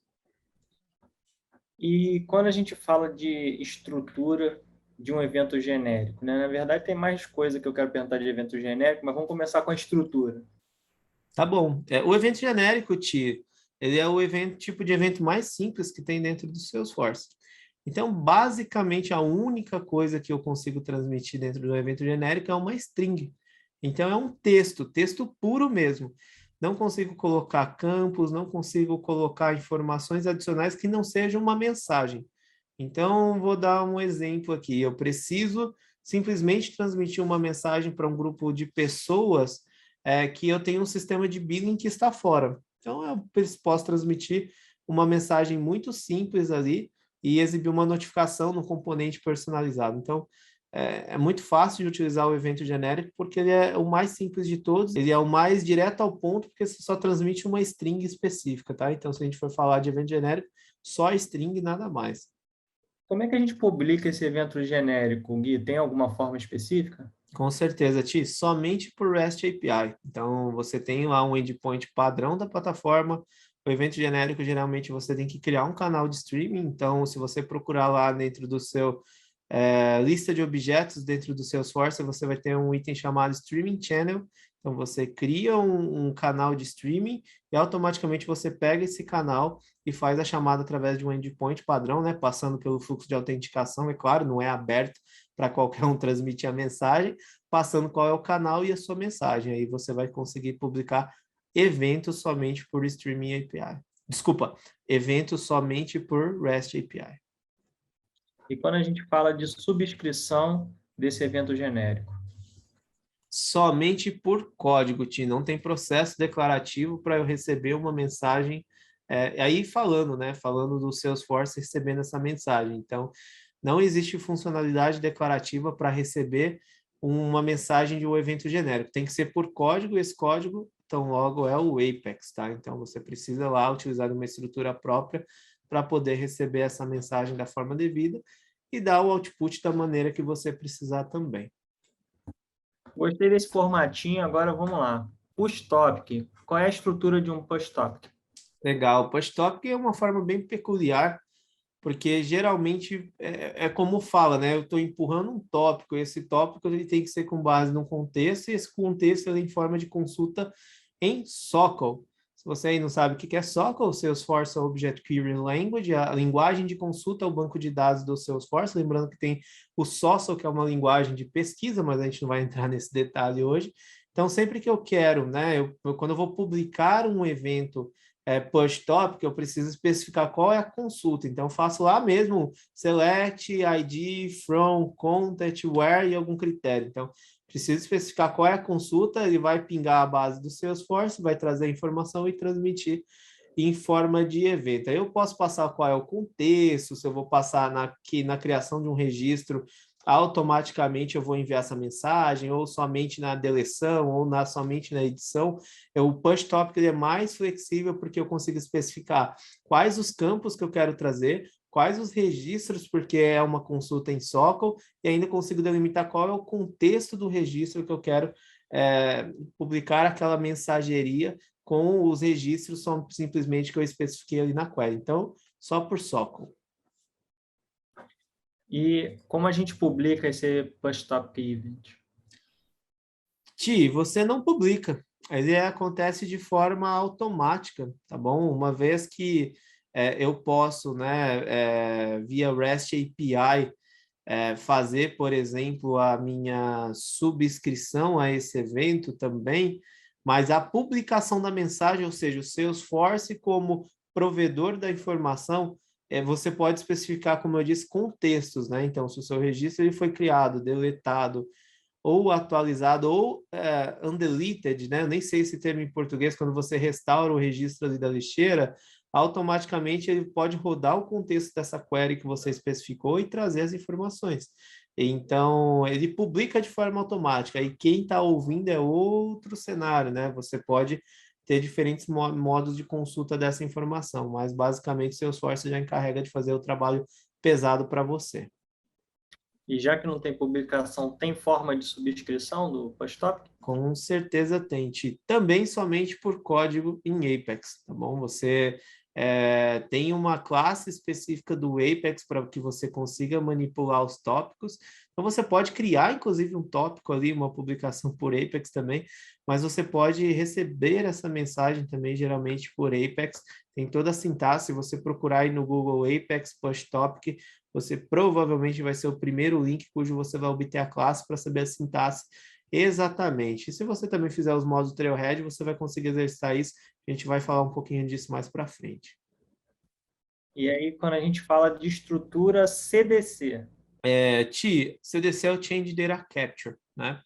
E quando a gente fala de estrutura de um evento genérico, né? Na verdade, tem mais coisa que eu quero perguntar de evento genérico, mas vamos começar com a estrutura. Tá bom. O evento genérico, ele é o tipo de evento mais simples que tem dentro do Salesforce. Então, basicamente, a única coisa que eu consigo transmitir dentro do evento genérico é uma string. Então, é um texto puro mesmo. Não consigo colocar campos, não consigo colocar informações adicionais que não sejam uma mensagem. Então, vou dar um exemplo aqui. Eu preciso simplesmente transmitir uma mensagem para um grupo de pessoas que eu tenho um sistema de billing que está fora. Então, eu posso transmitir uma mensagem muito simples ali e exibir uma notificação no componente personalizado. Então, é muito fácil de utilizar o evento genérico, porque ele é o mais simples de todos, ele é o mais direto ao ponto, porque você só transmite uma string específica, tá? Então, se a gente for falar de evento genérico, só string e nada mais. Como é que a gente publica esse evento genérico, Gui? Tem alguma forma específica? Com certeza, Ti, somente por REST API. Então, você tem lá um endpoint padrão da plataforma. O evento genérico, geralmente, você tem que criar um canal de streaming. Então, se você procurar lá dentro do seu lista de objetos, dentro do Salesforce, você vai ter um item chamado Streaming Channel. Então, você cria um canal de streaming e automaticamente você pega esse canal e faz a chamada através de um endpoint padrão, né? Passando pelo fluxo de autenticação, é claro, não é aberto para qualquer um transmitir a mensagem, passando qual é o canal e a sua mensagem. Aí você vai conseguir publicar eventos somente por Streaming API. Desculpa, eventos somente por REST API. E quando a gente fala de subscrição desse evento genérico? Somente por código, Tim. Não tem processo declarativo para eu receber uma mensagem. Aí falando, né? Falando do Salesforce recebendo essa mensagem. Então, não existe funcionalidade declarativa para receber uma mensagem de um evento genérico. Tem que ser por código, esse código, então, logo é o Apex, tá? Então, você precisa lá utilizar uma estrutura própria para poder receber essa mensagem da forma devida e dar o output da maneira que você precisar também. Gostei desse formatinho, agora vamos lá. Push topic. Qual é a estrutura de um push topic? Legal. Push topic é uma forma bem peculiar, porque geralmente é como fala, né? Eu estou empurrando um tópico, esse tópico ele tem que ser com base no contexto, e esse contexto ele é em forma de consulta em SOQL. Se você aí não sabe o que é SOQL, Salesforce Object Query Language, a linguagem de consulta ao banco de dados do Salesforce, lembrando que tem o SOSL, que é uma linguagem de pesquisa, mas a gente não vai entrar nesse detalhe hoje. Então, sempre que eu quero, né, quando eu vou publicar um evento push topic, eu preciso especificar qual é a consulta. Então, eu faço lá mesmo select, ID, from, content, where e algum critério. Então, preciso especificar qual é a consulta, ele vai pingar a base do Salesforce, vai trazer a informação e transmitir em forma de evento. Aí eu posso passar qual é o contexto, se eu vou passar na criação de um registro, automaticamente eu vou enviar essa mensagem, ou somente na deleção, ou somente na edição. O push topic ele é mais flexível porque eu consigo especificar quais os campos que eu quero trazer, quais os registros, porque é uma consulta em SOQL, e ainda consigo delimitar qual é o contexto do registro que eu quero publicar aquela mensageria com os registros simplesmente que eu especifiquei ali na query. Então, só por SOQL. E como a gente publica esse push topic event? Ti, você não publica. Ele acontece de forma automática, tá bom? Uma vez que eu posso, né, via REST API, fazer, por exemplo, a minha subscrição a esse evento também, mas a publicação da mensagem, ou seja, o Salesforce como provedor da informação, você pode especificar, como eu disse, contextos, né? Então, se o seu registro ele foi criado, deletado, ou atualizado, ou undeleted, né? Eu nem sei esse termo em português, quando você restaura o registro ali da lixeira, automaticamente ele pode rodar o contexto dessa query que você especificou e trazer as informações. Então, ele publica de forma automática, e quem está ouvindo é outro cenário, né? Você pode ter diferentes modos de consulta dessa informação, mas basicamente o Salesforce já encarrega de fazer o trabalho pesado para você. E já que não tem publicação, tem forma de subscrição do push topic? Com certeza tem, também somente por código em Apex, tá bom? Você tem uma classe específica do Apex para que você consiga manipular os tópicos. Então, você pode criar, inclusive, um tópico ali, uma publicação por Apex também, mas você pode receber essa mensagem também, geralmente, por Apex. Tem toda a sintaxe, se você procurar aí no Google Apex Push Topic, você provavelmente vai ser o primeiro link cujo você vai obter a classe para saber a sintaxe exatamente. E se você também fizer os modos Trailhead, você vai conseguir exercitar isso. A gente vai falar um pouquinho disso mais para frente. E aí, quando a gente fala de estrutura CDC? CDC é o Change Data Capture, né?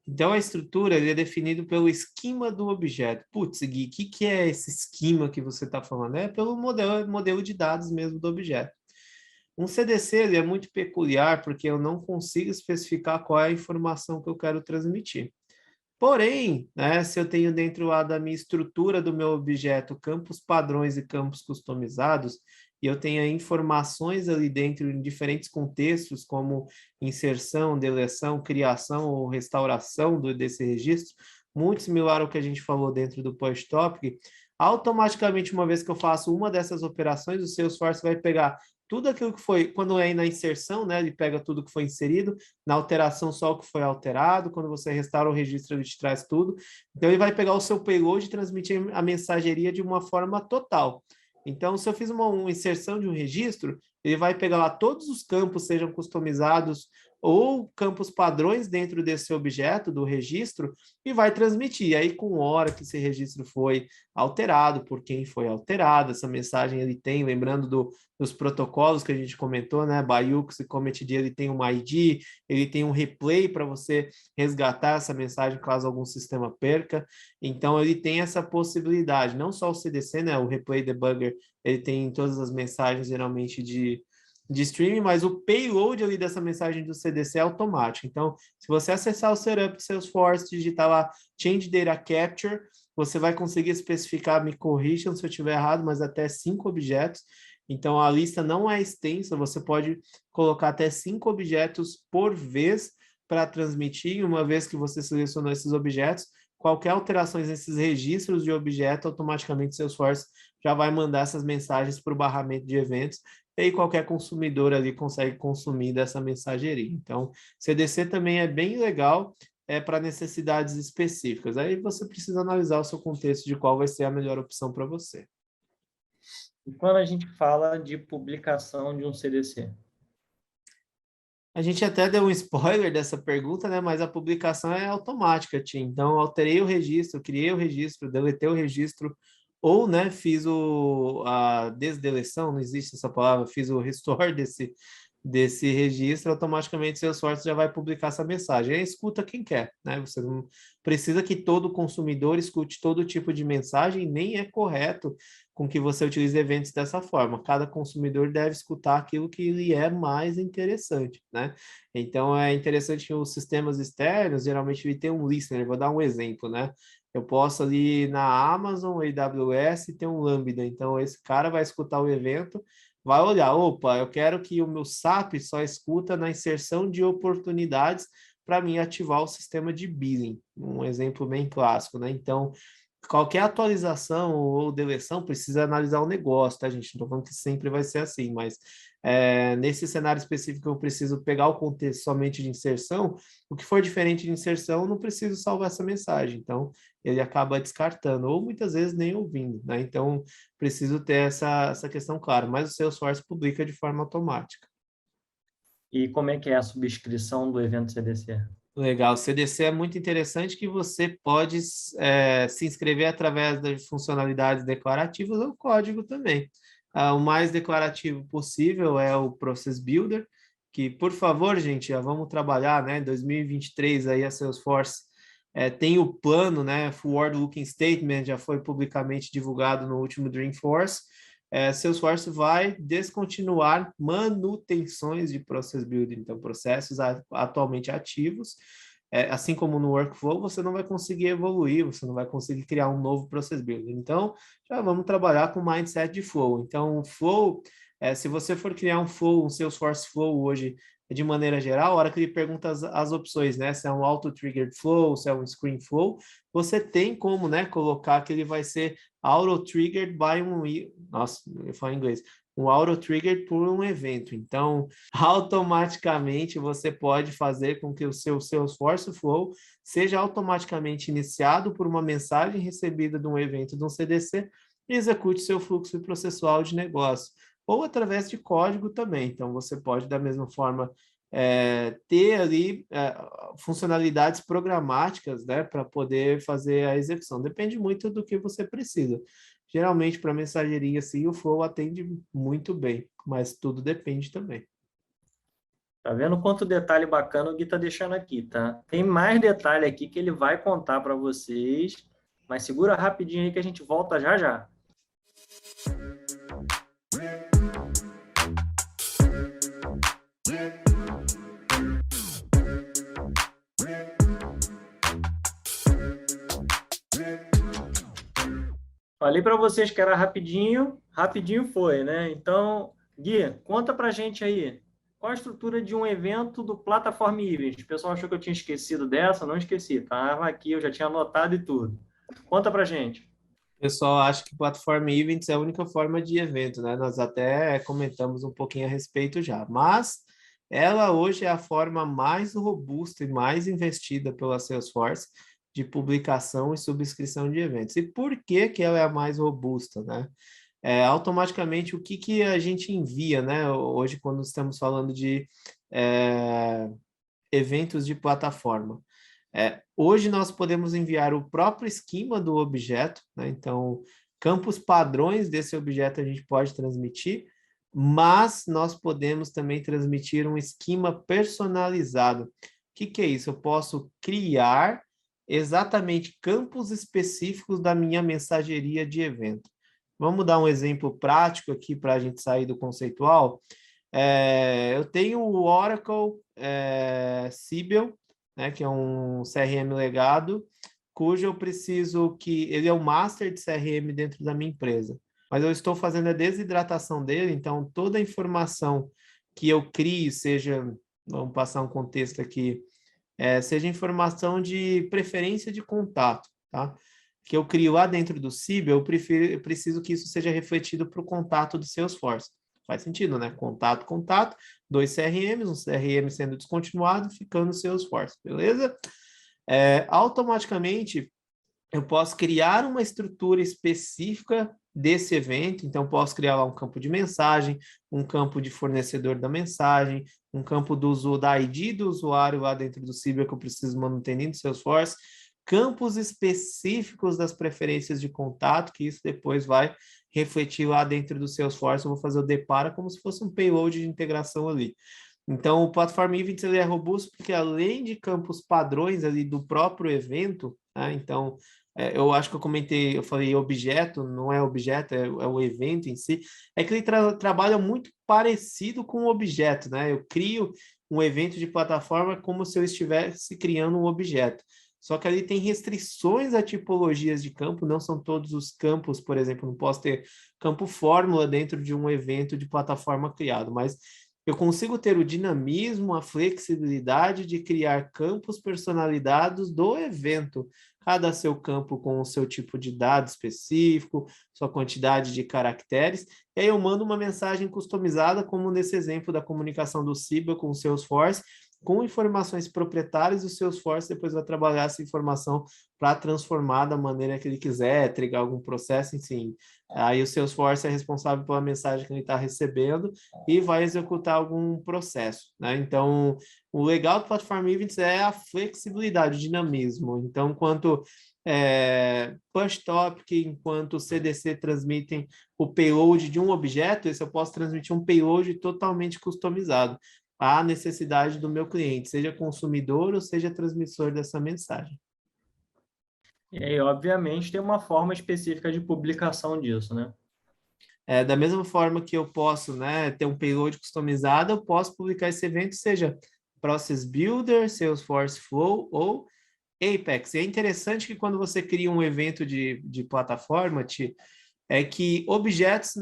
Então, a estrutura ele é definido pelo esquema do objeto. Putz, Gui, o que é esse esquema que você está falando? É pelo modelo de dados mesmo do objeto. Um CDC ele é muito peculiar porque eu não consigo especificar qual é a informação que eu quero transmitir. Porém, né, se eu tenho dentro lá da minha estrutura do meu objeto campos padrões e campos customizados, e eu tenho informações ali dentro em diferentes contextos, como inserção, deleção, criação ou restauração desse registro, muito similar ao que a gente falou dentro do post topic, automaticamente, uma vez que eu faço uma dessas operações, o Salesforce vai pegar tudo aquilo que foi, quando é na inserção, né, ele pega tudo que foi inserido, na alteração só o que foi alterado, quando você restaura o registro, ele te traz tudo. Então, ele vai pegar o seu payload e transmitir a mensageria de uma forma total. Então, se eu fiz uma inserção de um registro, ele vai pegar lá todos os campos, sejam customizados ou campos padrões dentro desse objeto, do registro, e vai transmitir. E aí, com hora que esse registro foi alterado, por quem foi alterado, essa mensagem ele tem, lembrando dos protocolos que a gente comentou, né? Bayux e Cometd, ele tem um ID, ele tem um replay para você resgatar essa mensagem caso algum sistema perca. Então, ele tem essa possibilidade, não só o CDC, né? O Replay Debugger, ele tem todas as mensagens, geralmente, de streaming, mas o payload ali dessa mensagem do CDC é automático. Então, se você acessar o Setup do Salesforce, digitar lá Change Data Capture, você vai conseguir especificar, me corrijam se eu estiver errado, mas até 5 objetos. Então, a lista não é extensa, você pode colocar até 5 objetos por vez para transmitir. Uma vez que você selecionou esses objetos, qualquer alterações nesses registros de objeto, automaticamente o Salesforce já vai mandar essas mensagens para o barramento de eventos, e aí qualquer consumidor ali consegue consumir dessa mensageria. Então, CDC também é bem legal para necessidades específicas. Aí você precisa analisar o seu contexto de qual vai ser a melhor opção para você. E quando a gente fala de publicação de um CDC? A gente até deu um spoiler dessa pergunta, né? Mas a publicação é automática, Tim. Então, alterei o registro, criei o registro, deletei o registro, ou, né, fiz a desdeleção, não existe essa palavra, fiz o restore desse registro, automaticamente o Salesforce já vai publicar essa mensagem. Aí escuta quem quer, né? Você não precisa que todo consumidor escute todo tipo de mensagem, nem é correto com que você utilize eventos dessa forma. Cada consumidor deve escutar aquilo que lhe é mais interessante, né? Então, é interessante que os sistemas externos, geralmente, ele tem um listener. Vou dar um exemplo, né? Eu posso ali na Amazon, AWS, ter um Lambda. Então, esse cara vai escutar o evento, vai olhar, opa, eu quero que o meu SAP só escuta na inserção de oportunidades para mim ativar o sistema de billing. Um exemplo bem clássico, né? Então, qualquer atualização ou deleção precisa analisar o negócio, tá, gente? Não estou falando que sempre vai ser assim, mas nesse cenário específico eu preciso pegar o contexto somente de inserção. O que for diferente de inserção, eu não preciso salvar essa mensagem. Então, ele acaba descartando, ou muitas vezes nem ouvindo, né? Então, preciso ter essa questão clara, mas o Salesforce publica de forma automática. E como é que é a subscrição do evento CDC? Legal, o CDC é muito interessante que você pode se inscrever através das funcionalidades declarativas ou código também. O mais declarativo possível é o Process Builder, que, por favor, gente, já vamos trabalhar, né? Em 2023, aí a Salesforce tem o plano, né? Forward Looking Statement já foi publicamente divulgado no último Dreamforce. Salesforce vai descontinuar manutenções de Process Builder, então processos atualmente ativos, assim como no Workflow, você não vai conseguir evoluir, você não vai conseguir criar um novo Process Builder. Então, já vamos trabalhar com mindset de Flow. Então, o Flow, se você for criar um Flow, um Salesforce Flow hoje, de maneira geral, a hora que ele pergunta as opções, né? Se é um auto-triggered flow, se é um screen flow, você tem como, né, colocar que ele vai ser auto-triggered by nossa, eu falo em inglês. Um auto-triggered por um evento. Então, automaticamente você pode fazer com que o seu Salesforce Flow seja automaticamente iniciado por uma mensagem recebida de um evento de um CDC e execute seu fluxo processual de negócio. Ou através de código também. Então, você pode, da mesma forma, ter ali funcionalidades programáticas, né, para poder fazer a execução. Depende muito do que você precisa. Geralmente, para mensageria, assim, o Flow atende muito bem, mas tudo depende também. Tá vendo quanto detalhe bacana o Gui tá deixando aqui, tá? Tem mais detalhe aqui que ele vai contar para vocês, mas segura rapidinho aí que a gente volta já já. Falei para vocês que era rapidinho, rapidinho foi, né? Então, Gui, conta para gente aí. Qual a estrutura de um evento do Plataforma Event? O pessoal achou que eu tinha esquecido dessa, não esqueci. Estava aqui, eu já tinha anotado e tudo. Conta para gente. O pessoal acha que plataforma Events é a única forma de evento, né? Nós até comentamos um pouquinho a respeito já, mas ela hoje é a forma mais robusta e mais investida pela Salesforce de publicação e subscrição de eventos. E por que que ela é a mais robusta, né? Automaticamente, o que que a gente envia, né? Hoje, quando estamos falando de é, eventos de plataforma. Hoje nós podemos enviar o próprio esquema do objeto, né? Então, campos padrões desse objeto a gente pode transmitir, mas nós podemos também transmitir um esquema personalizado. O que que é isso? Eu posso criar exatamente campos específicos da minha mensageria de evento. Vamos dar um exemplo prático aqui para a gente sair do conceitual. Eu tenho o Oracle Siebel, né, que é um CRM legado, cujo eu preciso que ele é o master de CRM dentro da minha empresa. Mas eu estou fazendo a desidratação dele, então toda a informação que eu crio, seja, vamos passar um contexto aqui, seja informação de preferência de contato, tá? Que eu crio lá dentro do Siebel, eu preciso que isso seja refletido para o contato do Salesforce. Faz sentido, né? Contato, contato, 2 CRMs, um CRM sendo descontinuado, ficando no Salesforce, beleza? Automaticamente, eu posso criar uma estrutura específica desse evento, então posso criar lá um campo de mensagem, um campo de fornecedor da mensagem, um campo da ID do usuário lá dentro do Siebel que eu preciso manter dentro do Salesforce, campos específicos das preferências de contato, que isso depois vai refletir lá dentro do Salesforce, eu vou fazer o depara como se fosse um payload de integração ali. Então, o Platform Events ele é robusto porque além de campos padrões ali do próprio evento, né? Então, eu acho que eu falei objeto, não é objeto, é o evento em si, é que ele trabalha muito parecido com o objeto, né? Eu crio um evento de plataforma como se eu estivesse criando um objeto. Só que ali tem restrições a tipologias de campo, não são todos os campos, por exemplo, não posso ter campo fórmula dentro de um evento de plataforma criado, mas eu consigo ter o dinamismo, a flexibilidade de criar campos personalizados do evento, cada seu campo com o seu tipo de dado específico, sua quantidade de caracteres, e aí eu mando uma mensagem customizada, como nesse exemplo da comunicação do Siebel com o Salesforce, com informações proprietárias, o Salesforce depois vai trabalhar essa informação para transformar da maneira que ele quiser, trigar algum processo, enfim. Aí o Salesforce é responsável pela mensagem que ele está recebendo e vai executar algum processo, né? Então, o legal do Platform Events é a flexibilidade, o dinamismo. Então, enquanto Push Topic, enquanto CDC transmitem o payload de um objeto, esse eu posso transmitir um payload totalmente customizado à necessidade do meu cliente, seja consumidor ou seja transmissor dessa mensagem. E aí, obviamente, tem uma forma específica de publicação disso, né? Da mesma forma que eu posso, né, ter um payload customizado, eu posso publicar esse evento, seja Process Builder, Salesforce Flow ou Apex. E é interessante que quando você cria um evento de plataforma, é que objetos,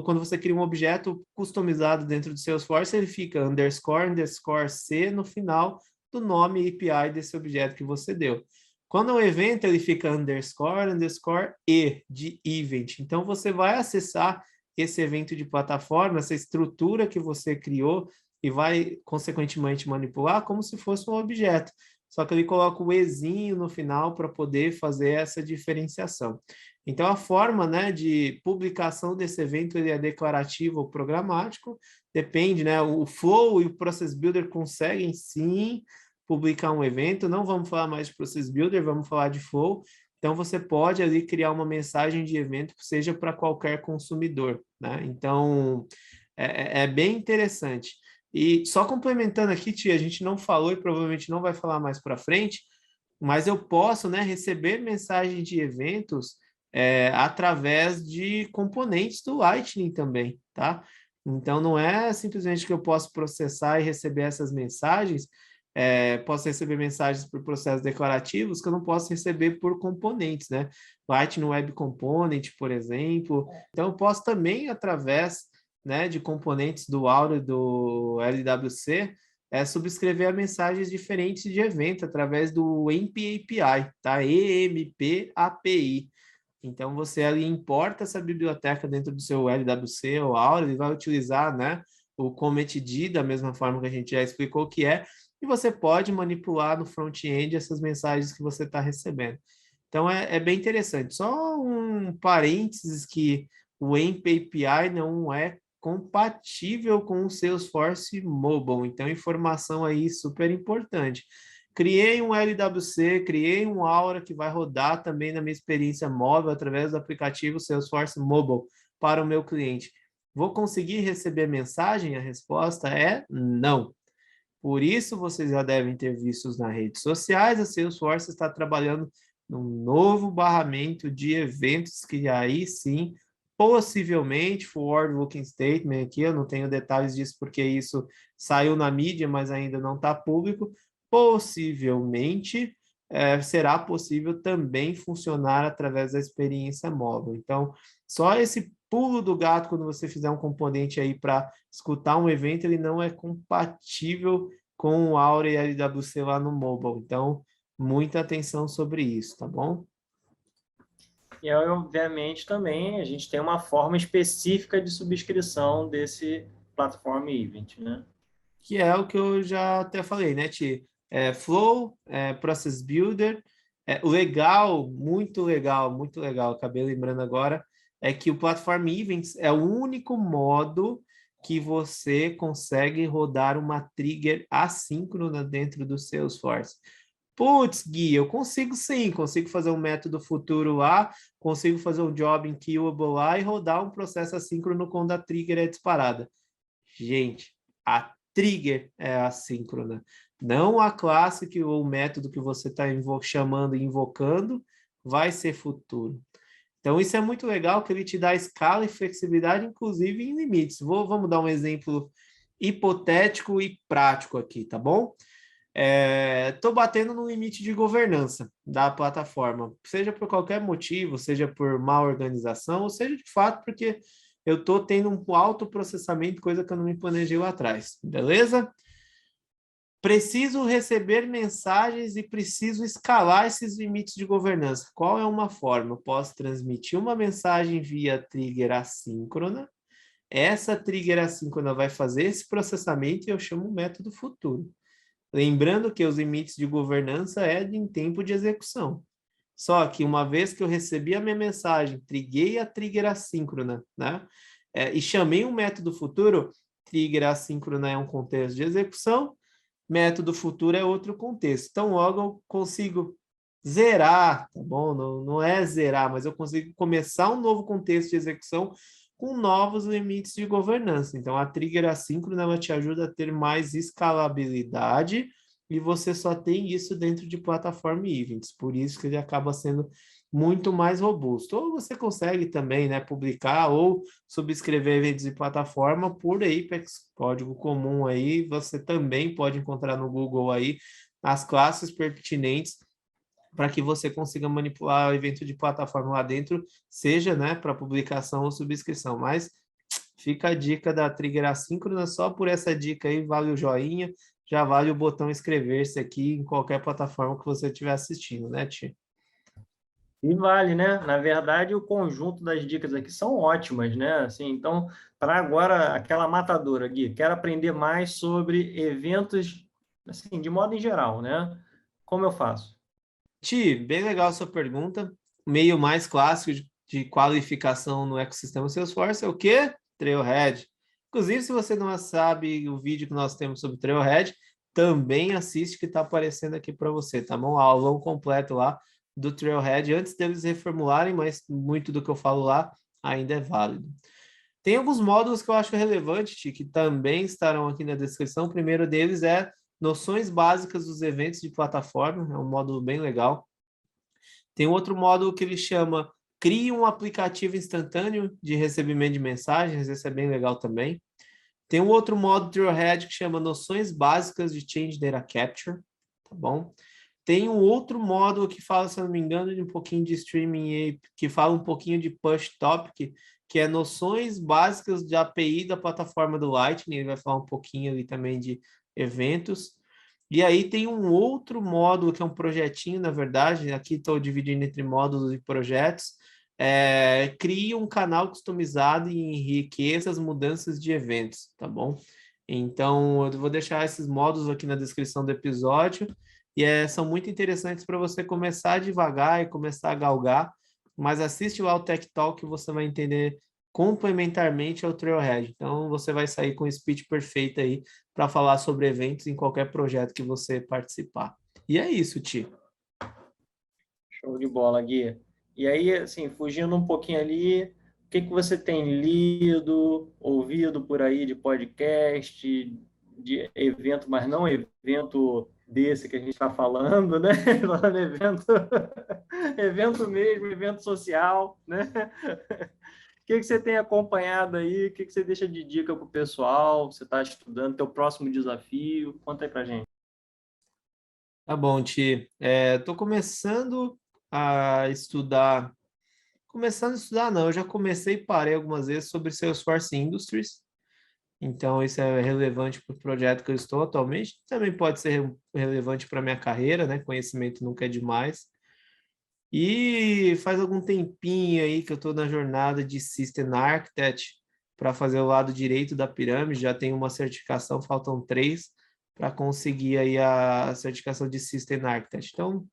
quando você cria um objeto customizado dentro do Salesforce, ele fica _ C no final do nome API desse objeto que você deu. Quando é um evento, ele fica _ E de event. Então, você vai acessar esse evento de plataforma, essa estrutura que você criou e vai, consequentemente, manipular como se fosse um objeto. Só que ele coloca o Ezinho no final para poder fazer essa diferenciação. Então, a forma, né, de publicação desse evento ele é declarativo ou programático, depende, né? O Flow e o Process Builder conseguem, sim, publicar um evento. Não vamos falar mais de Process Builder, vamos falar de Flow. Então, você pode ali criar uma mensagem de evento que seja para qualquer consumidor, né? Então, é bem interessante. E só complementando aqui, Tia, a gente não falou e provavelmente não vai falar mais para frente, mas eu posso, né, receber mensagem de eventos através de componentes do Lightning também, tá? Então, não é simplesmente que eu posso processar e receber essas mensagens, posso receber mensagens por processos declarativos que eu não posso receber por componentes, né? Lightning Web Component, por exemplo. Então, eu posso também, através, né, de componentes do Aura e do LWC, subscrever a mensagens diferentes de evento através do EMP API, tá? EMP API. Então, você ali importa essa biblioteca dentro do seu LWC ou Aura, ele vai utilizar, né, o Cometd, da mesma forma que a gente já explicou que é, e você pode manipular no front-end essas mensagens que você está recebendo. Então, é bem interessante. Só um parênteses que o EMP API não é compatível com o Salesforce Mobile. Então, informação aí super importante. Criei um LWC, criei um Aura que vai rodar também na minha experiência móvel através do aplicativo Salesforce Mobile para o meu cliente. Vou conseguir receber mensagem? A resposta é não. Por isso, vocês já devem ter visto nas redes sociais, a Salesforce está trabalhando num novo barramento de eventos que aí sim, possivelmente, forward-looking statement aqui, eu não tenho detalhes disso porque isso saiu na mídia, mas ainda não está público, possivelmente será possível também funcionar através da experiência móvel. Então, só esse pulo do gato quando você fizer um componente aí para escutar um evento, ele não é compatível com o Aura e LWC lá no mobile. Então, muita atenção sobre isso, tá bom? E, obviamente, também a gente tem uma forma específica de subscrição desse Platform Event, né? Que é o que eu já até falei, né, Ti? Flow, Process Builder. Muito legal, acabei lembrando agora, é que o Platform Events é o único modo que você consegue rodar uma trigger assíncrona dentro do Salesforce. Putz, Gui, eu consigo sim, consigo fazer um método futuro lá, consigo fazer um job em Queuable lá e rodar um processo assíncrono quando a trigger é disparada. Gente, a trigger é assíncrona, não a classe que, ou o método que você está chamando e invocando vai ser futuro. Então, isso é muito legal, que ele te dá escala e flexibilidade, inclusive em limites. Vamos dar um exemplo hipotético e prático aqui, tá bom? Estou batendo no limite de governança da plataforma, seja por qualquer motivo, seja por má organização, ou seja de fato porque eu estou tendo um alto processamento, coisa que eu não me planejei lá atrás, beleza? Preciso receber mensagens e preciso escalar esses limites de governança. Qual é uma forma? Eu posso transmitir uma mensagem via trigger assíncrona. Essa trigger assíncrona vai fazer esse processamento e eu chamo o método futuro. Lembrando que os limites de governança é em tempo de execução. Só que uma vez que eu recebi a minha mensagem, triguei a trigger assíncrona, né? E chamei um método futuro, trigger assíncrona é um contexto de execução, método futuro é outro contexto. Então, logo eu consigo zerar, tá bom? Não é zerar, mas eu consigo começar um novo contexto de execução com novos limites de governança. Então, a trigger assíncrona ela te ajuda a ter mais escalabilidade e você só tem isso dentro de Platform Events. Por isso que ele acaba sendo muito mais robusto. Ou você consegue também, né, publicar ou subscrever eventos de plataforma por Apex, código comum aí. Você também pode encontrar no Google aí as classes pertinentes para que você consiga manipular o evento de plataforma lá dentro, seja, né, para publicação ou subscrição. Mas fica a dica da trigger assíncrona, só por essa dica aí vale o joinha, já vale o botão inscrever-se aqui em qualquer plataforma que você estiver assistindo, né, Ti? E vale, né? Na verdade, o conjunto das dicas aqui são ótimas, né? Assim, então, para agora, aquela matadora, Gui, quero aprender mais sobre eventos, assim, de modo em geral, né? Como eu faço? Ti, bem legal a sua pergunta. O meio mais clássico de qualificação no ecossistema Salesforce é o quê? Trailhead. Inclusive, se você não sabe o vídeo que nós temos sobre Trailhead, também assiste que está aparecendo aqui para você, tá bom? Aulão completo lá do Trailhead antes deles reformularem, mas muito do que eu falo lá ainda é válido. Tem alguns módulos que eu acho relevante, Ti, que também estarão aqui na descrição. O primeiro deles é Noções Básicas dos Eventos de Plataforma, é um módulo bem legal. Tem outro módulo que ele chama Crie um aplicativo instantâneo de recebimento de mensagens, esse é bem legal também. Tem um outro módulo Trailhead que chama Noções Básicas de Change Data Capture, tá bom? Tem um outro módulo que fala, se eu não me engano, de um pouquinho de streaming, que fala um pouquinho de push topic, que é noções básicas de API da plataforma do Lightning. Ele vai falar um pouquinho ali também de eventos. E aí tem um outro módulo, que é um projetinho, na verdade, aqui estou dividindo entre módulos e projetos. Crie um canal customizado e enriqueça as mudanças de eventos, tá bom? Então, eu vou deixar esses módulos aqui na descrição do episódio, e são muito interessantes para você começar devagar e começar a galgar, mas assiste lá o Tech Talk que você vai entender complementarmente ao Trailhead. Então, você vai sair com o speech perfeito aí para falar sobre eventos em qualquer projeto que você participar. E é isso, Ti. Show de bola, Gui. E aí, assim, fugindo um pouquinho ali, o que você tem lido, ouvido por aí de podcast, de evento, mas não evento desse que a gente está falando, né? Falando evento, evento mesmo, evento social, né? O que você tem acompanhado aí? O que você deixa de dica para o pessoal? Você está estudando, teu próximo desafio? Conta aí para gente. Tá bom, Ti. Estou começando a estudar. Começando a estudar, não. Eu já comecei e parei algumas vezes sobre Salesforce Industries. Então, isso é relevante para o projeto que eu estou atualmente. Também pode ser relevante para a minha carreira, né? Conhecimento nunca é demais. E faz algum tempinho aí que eu estou na jornada de System Architect para fazer o lado direito da pirâmide. Já tenho uma certificação, faltam 3 para conseguir aí a certificação de System Architect. Então,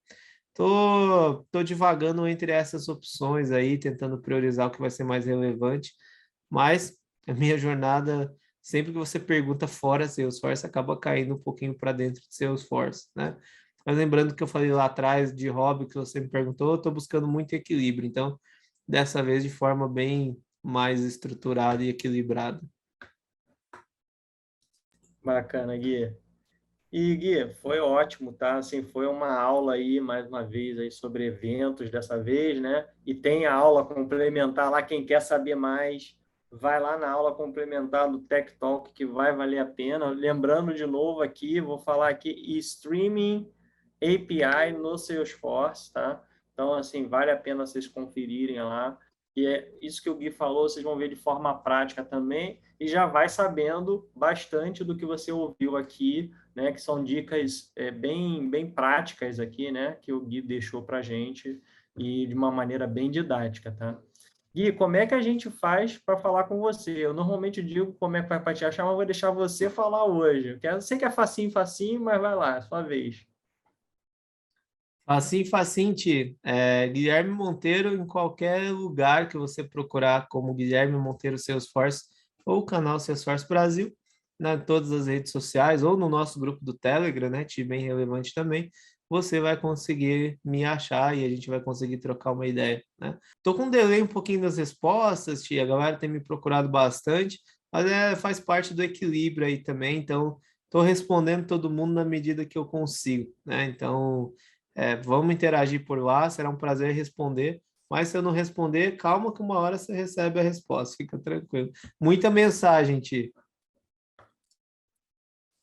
tô divagando entre essas opções aí, tentando priorizar o que vai ser mais relevante, mas a minha jornada, sempre que você pergunta fora Salesforce, acaba caindo um pouquinho para dentro de Salesforce, né? Mas lembrando que eu falei lá atrás de hobby, que você me perguntou, eu estou buscando muito equilíbrio, então, dessa vez de forma bem mais estruturada e equilibrada. Bacana, Gui. E, Gui, foi ótimo, tá? Assim, foi uma aula aí, mais uma vez, aí sobre eventos dessa vez, né? E tem a aula complementar lá, quem quer saber mais, vai lá na aula complementar do Tech Talk, que vai valer a pena. Lembrando de novo aqui, vou falar aqui, Streaming API no Salesforce, tá? Então, assim, vale a pena vocês conferirem lá. E é isso que o Gui falou, vocês vão ver de forma prática também, e já vai sabendo bastante do que você ouviu aqui, né, que são dicas bem práticas aqui, né, que o Gui deixou para a gente e de uma maneira bem didática, tá? Gui, como é que a gente faz para falar com você? Eu normalmente digo como é que vai para te achar, mas vou deixar você falar hoje. Eu sei que é facinho, mas vai lá, é sua vez. Facinho, facinho, Ti. Guilherme Monteiro, em qualquer lugar que você procurar como Guilherme Monteiro Salesforce ou o canal Salesforce Brasil, em todas as redes sociais ou no nosso grupo do Telegram, né, Ti, bem relevante também, você vai conseguir me achar e a gente vai conseguir trocar uma ideia, né? Tô com um delay um pouquinho nas respostas, Ti, a galera tem me procurado bastante, mas faz parte do equilíbrio aí também, então estou respondendo todo mundo na medida que eu consigo, né? Então vamos interagir por lá, será um prazer responder. Mas se eu não responder, calma que uma hora você recebe a resposta, fica tranquilo. Muita mensagem, Ti.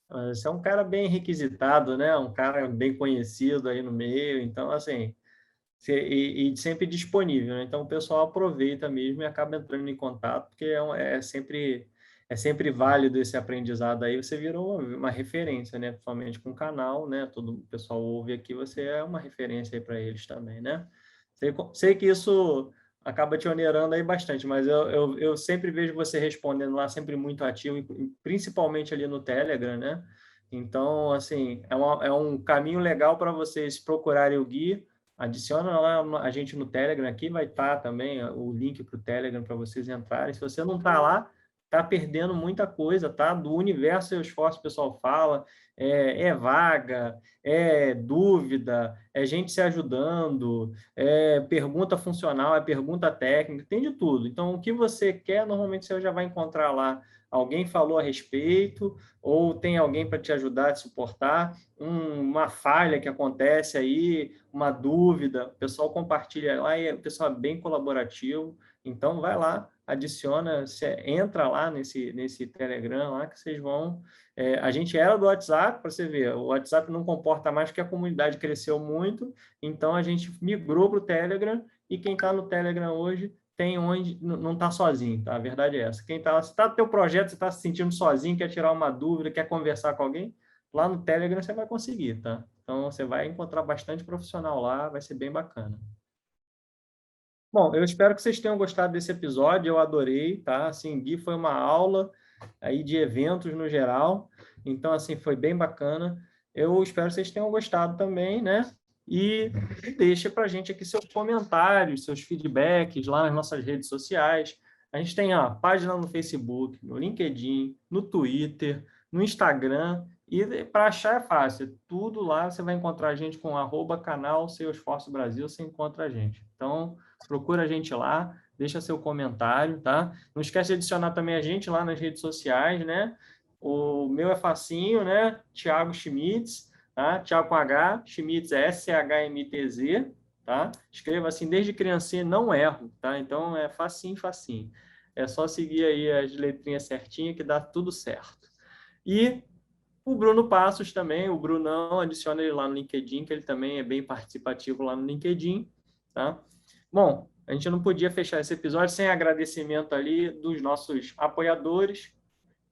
Você é um cara bem requisitado, né? Um cara bem conhecido aí no meio, então, assim, e sempre disponível, né? Então, o pessoal aproveita mesmo e acaba entrando em contato, porque é sempre válido esse aprendizado aí. Você virou uma referência, né? Principalmente com o canal, né? Todo o pessoal ouve aqui, você é uma referência aí para eles também, né? Sei que isso acaba te onerando aí bastante, mas eu sempre vejo você respondendo lá, sempre muito ativo, principalmente ali no Telegram, né? Então, assim, é um caminho legal para vocês procurarem o Gui. Adiciona lá a gente no Telegram, aqui vai estar também o link para o Telegram para vocês entrarem. Se você não está lá, está perdendo muita coisa, tá? Do universo Salesforce, o pessoal fala, vaga, é dúvida, é gente se ajudando, é pergunta funcional, é pergunta técnica, tem de tudo. Então, o que você quer, normalmente você já vai encontrar lá. Alguém falou a respeito, ou tem alguém para te ajudar a te suportar, uma falha que acontece aí, uma dúvida, o pessoal compartilha lá e o pessoal é bem colaborativo. Então, vai lá, adiciona, entra lá nesse Telegram lá que vocês vão... a gente era do WhatsApp, para você ver, o WhatsApp não comporta mais porque a comunidade cresceu muito, então a gente migrou para o Telegram, e quem está no Telegram hoje tem onde, não está sozinho, tá? A verdade é essa. Se está no teu projeto, você está se sentindo sozinho, quer tirar uma dúvida, quer conversar com alguém, lá no Telegram você vai conseguir, tá? Então, você vai encontrar bastante profissional lá, vai ser bem bacana. Bom, eu espero que vocês tenham gostado desse episódio, eu adorei, tá? Assim, Gui foi uma aula aí de eventos no geral, então, assim, foi bem bacana. Eu espero que vocês tenham gostado também, né? E deixe para a gente aqui seus comentários, seus feedbacks lá nas nossas redes sociais. A gente tem a página no Facebook, no LinkedIn, no Twitter, no Instagram, e para achar é fácil, tudo lá você vai encontrar a gente com @canal Salesforce Brasil, você encontra a gente. Então, procura a gente lá, deixa seu comentário, tá? Não esquece de adicionar também a gente lá nas redes sociais, né? O meu é facinho, né? Thiago Schmitz, tá? Thiago com H, Schmitz é SHMTZ, tá? Escreva assim, desde criancinha, não erro, tá? Então, é facinho, facinho. É só seguir aí as letrinhas certinhas que dá tudo certo. E o Bruno Passos também, o Brunão, adiciona ele lá no LinkedIn, que ele também é bem participativo lá no LinkedIn, tá? Bom, a gente não podia fechar esse episódio sem agradecimento ali dos nossos apoiadores,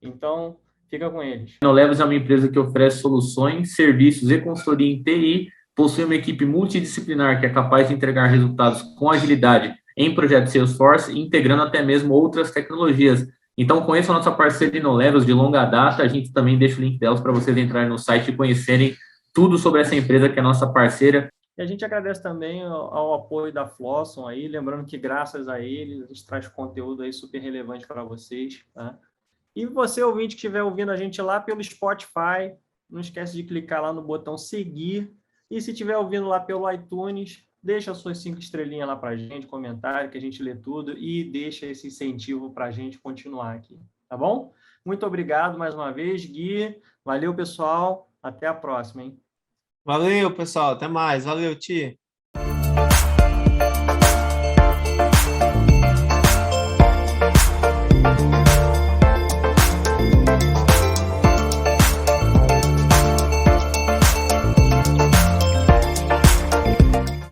então fica com eles. A InnoLevels é uma empresa que oferece soluções, serviços e consultoria em TI, possui uma equipe multidisciplinar que é capaz de entregar resultados com agilidade em projetos Salesforce, integrando até mesmo outras tecnologias. Então, conheça a nossa parceira InnoLevels de longa data, a gente também deixa o link delas para vocês entrarem no site e conhecerem tudo sobre essa empresa que é nossa parceira. E a gente agradece também ao apoio da Flosson aí, lembrando que graças a eles a gente traz conteúdo aí super relevante para vocês, tá? E você, ouvinte, que estiver ouvindo a gente lá pelo Spotify, não esquece de clicar lá no botão seguir. E se estiver ouvindo lá pelo iTunes, deixa as suas 5 estrelinhas lá para a gente, comentário, que a gente lê tudo, e deixa esse incentivo para a gente continuar aqui, tá bom? Muito obrigado mais uma vez, Gui. Valeu, pessoal. Até a próxima, hein? Valeu, pessoal. Até mais. Valeu, Ti.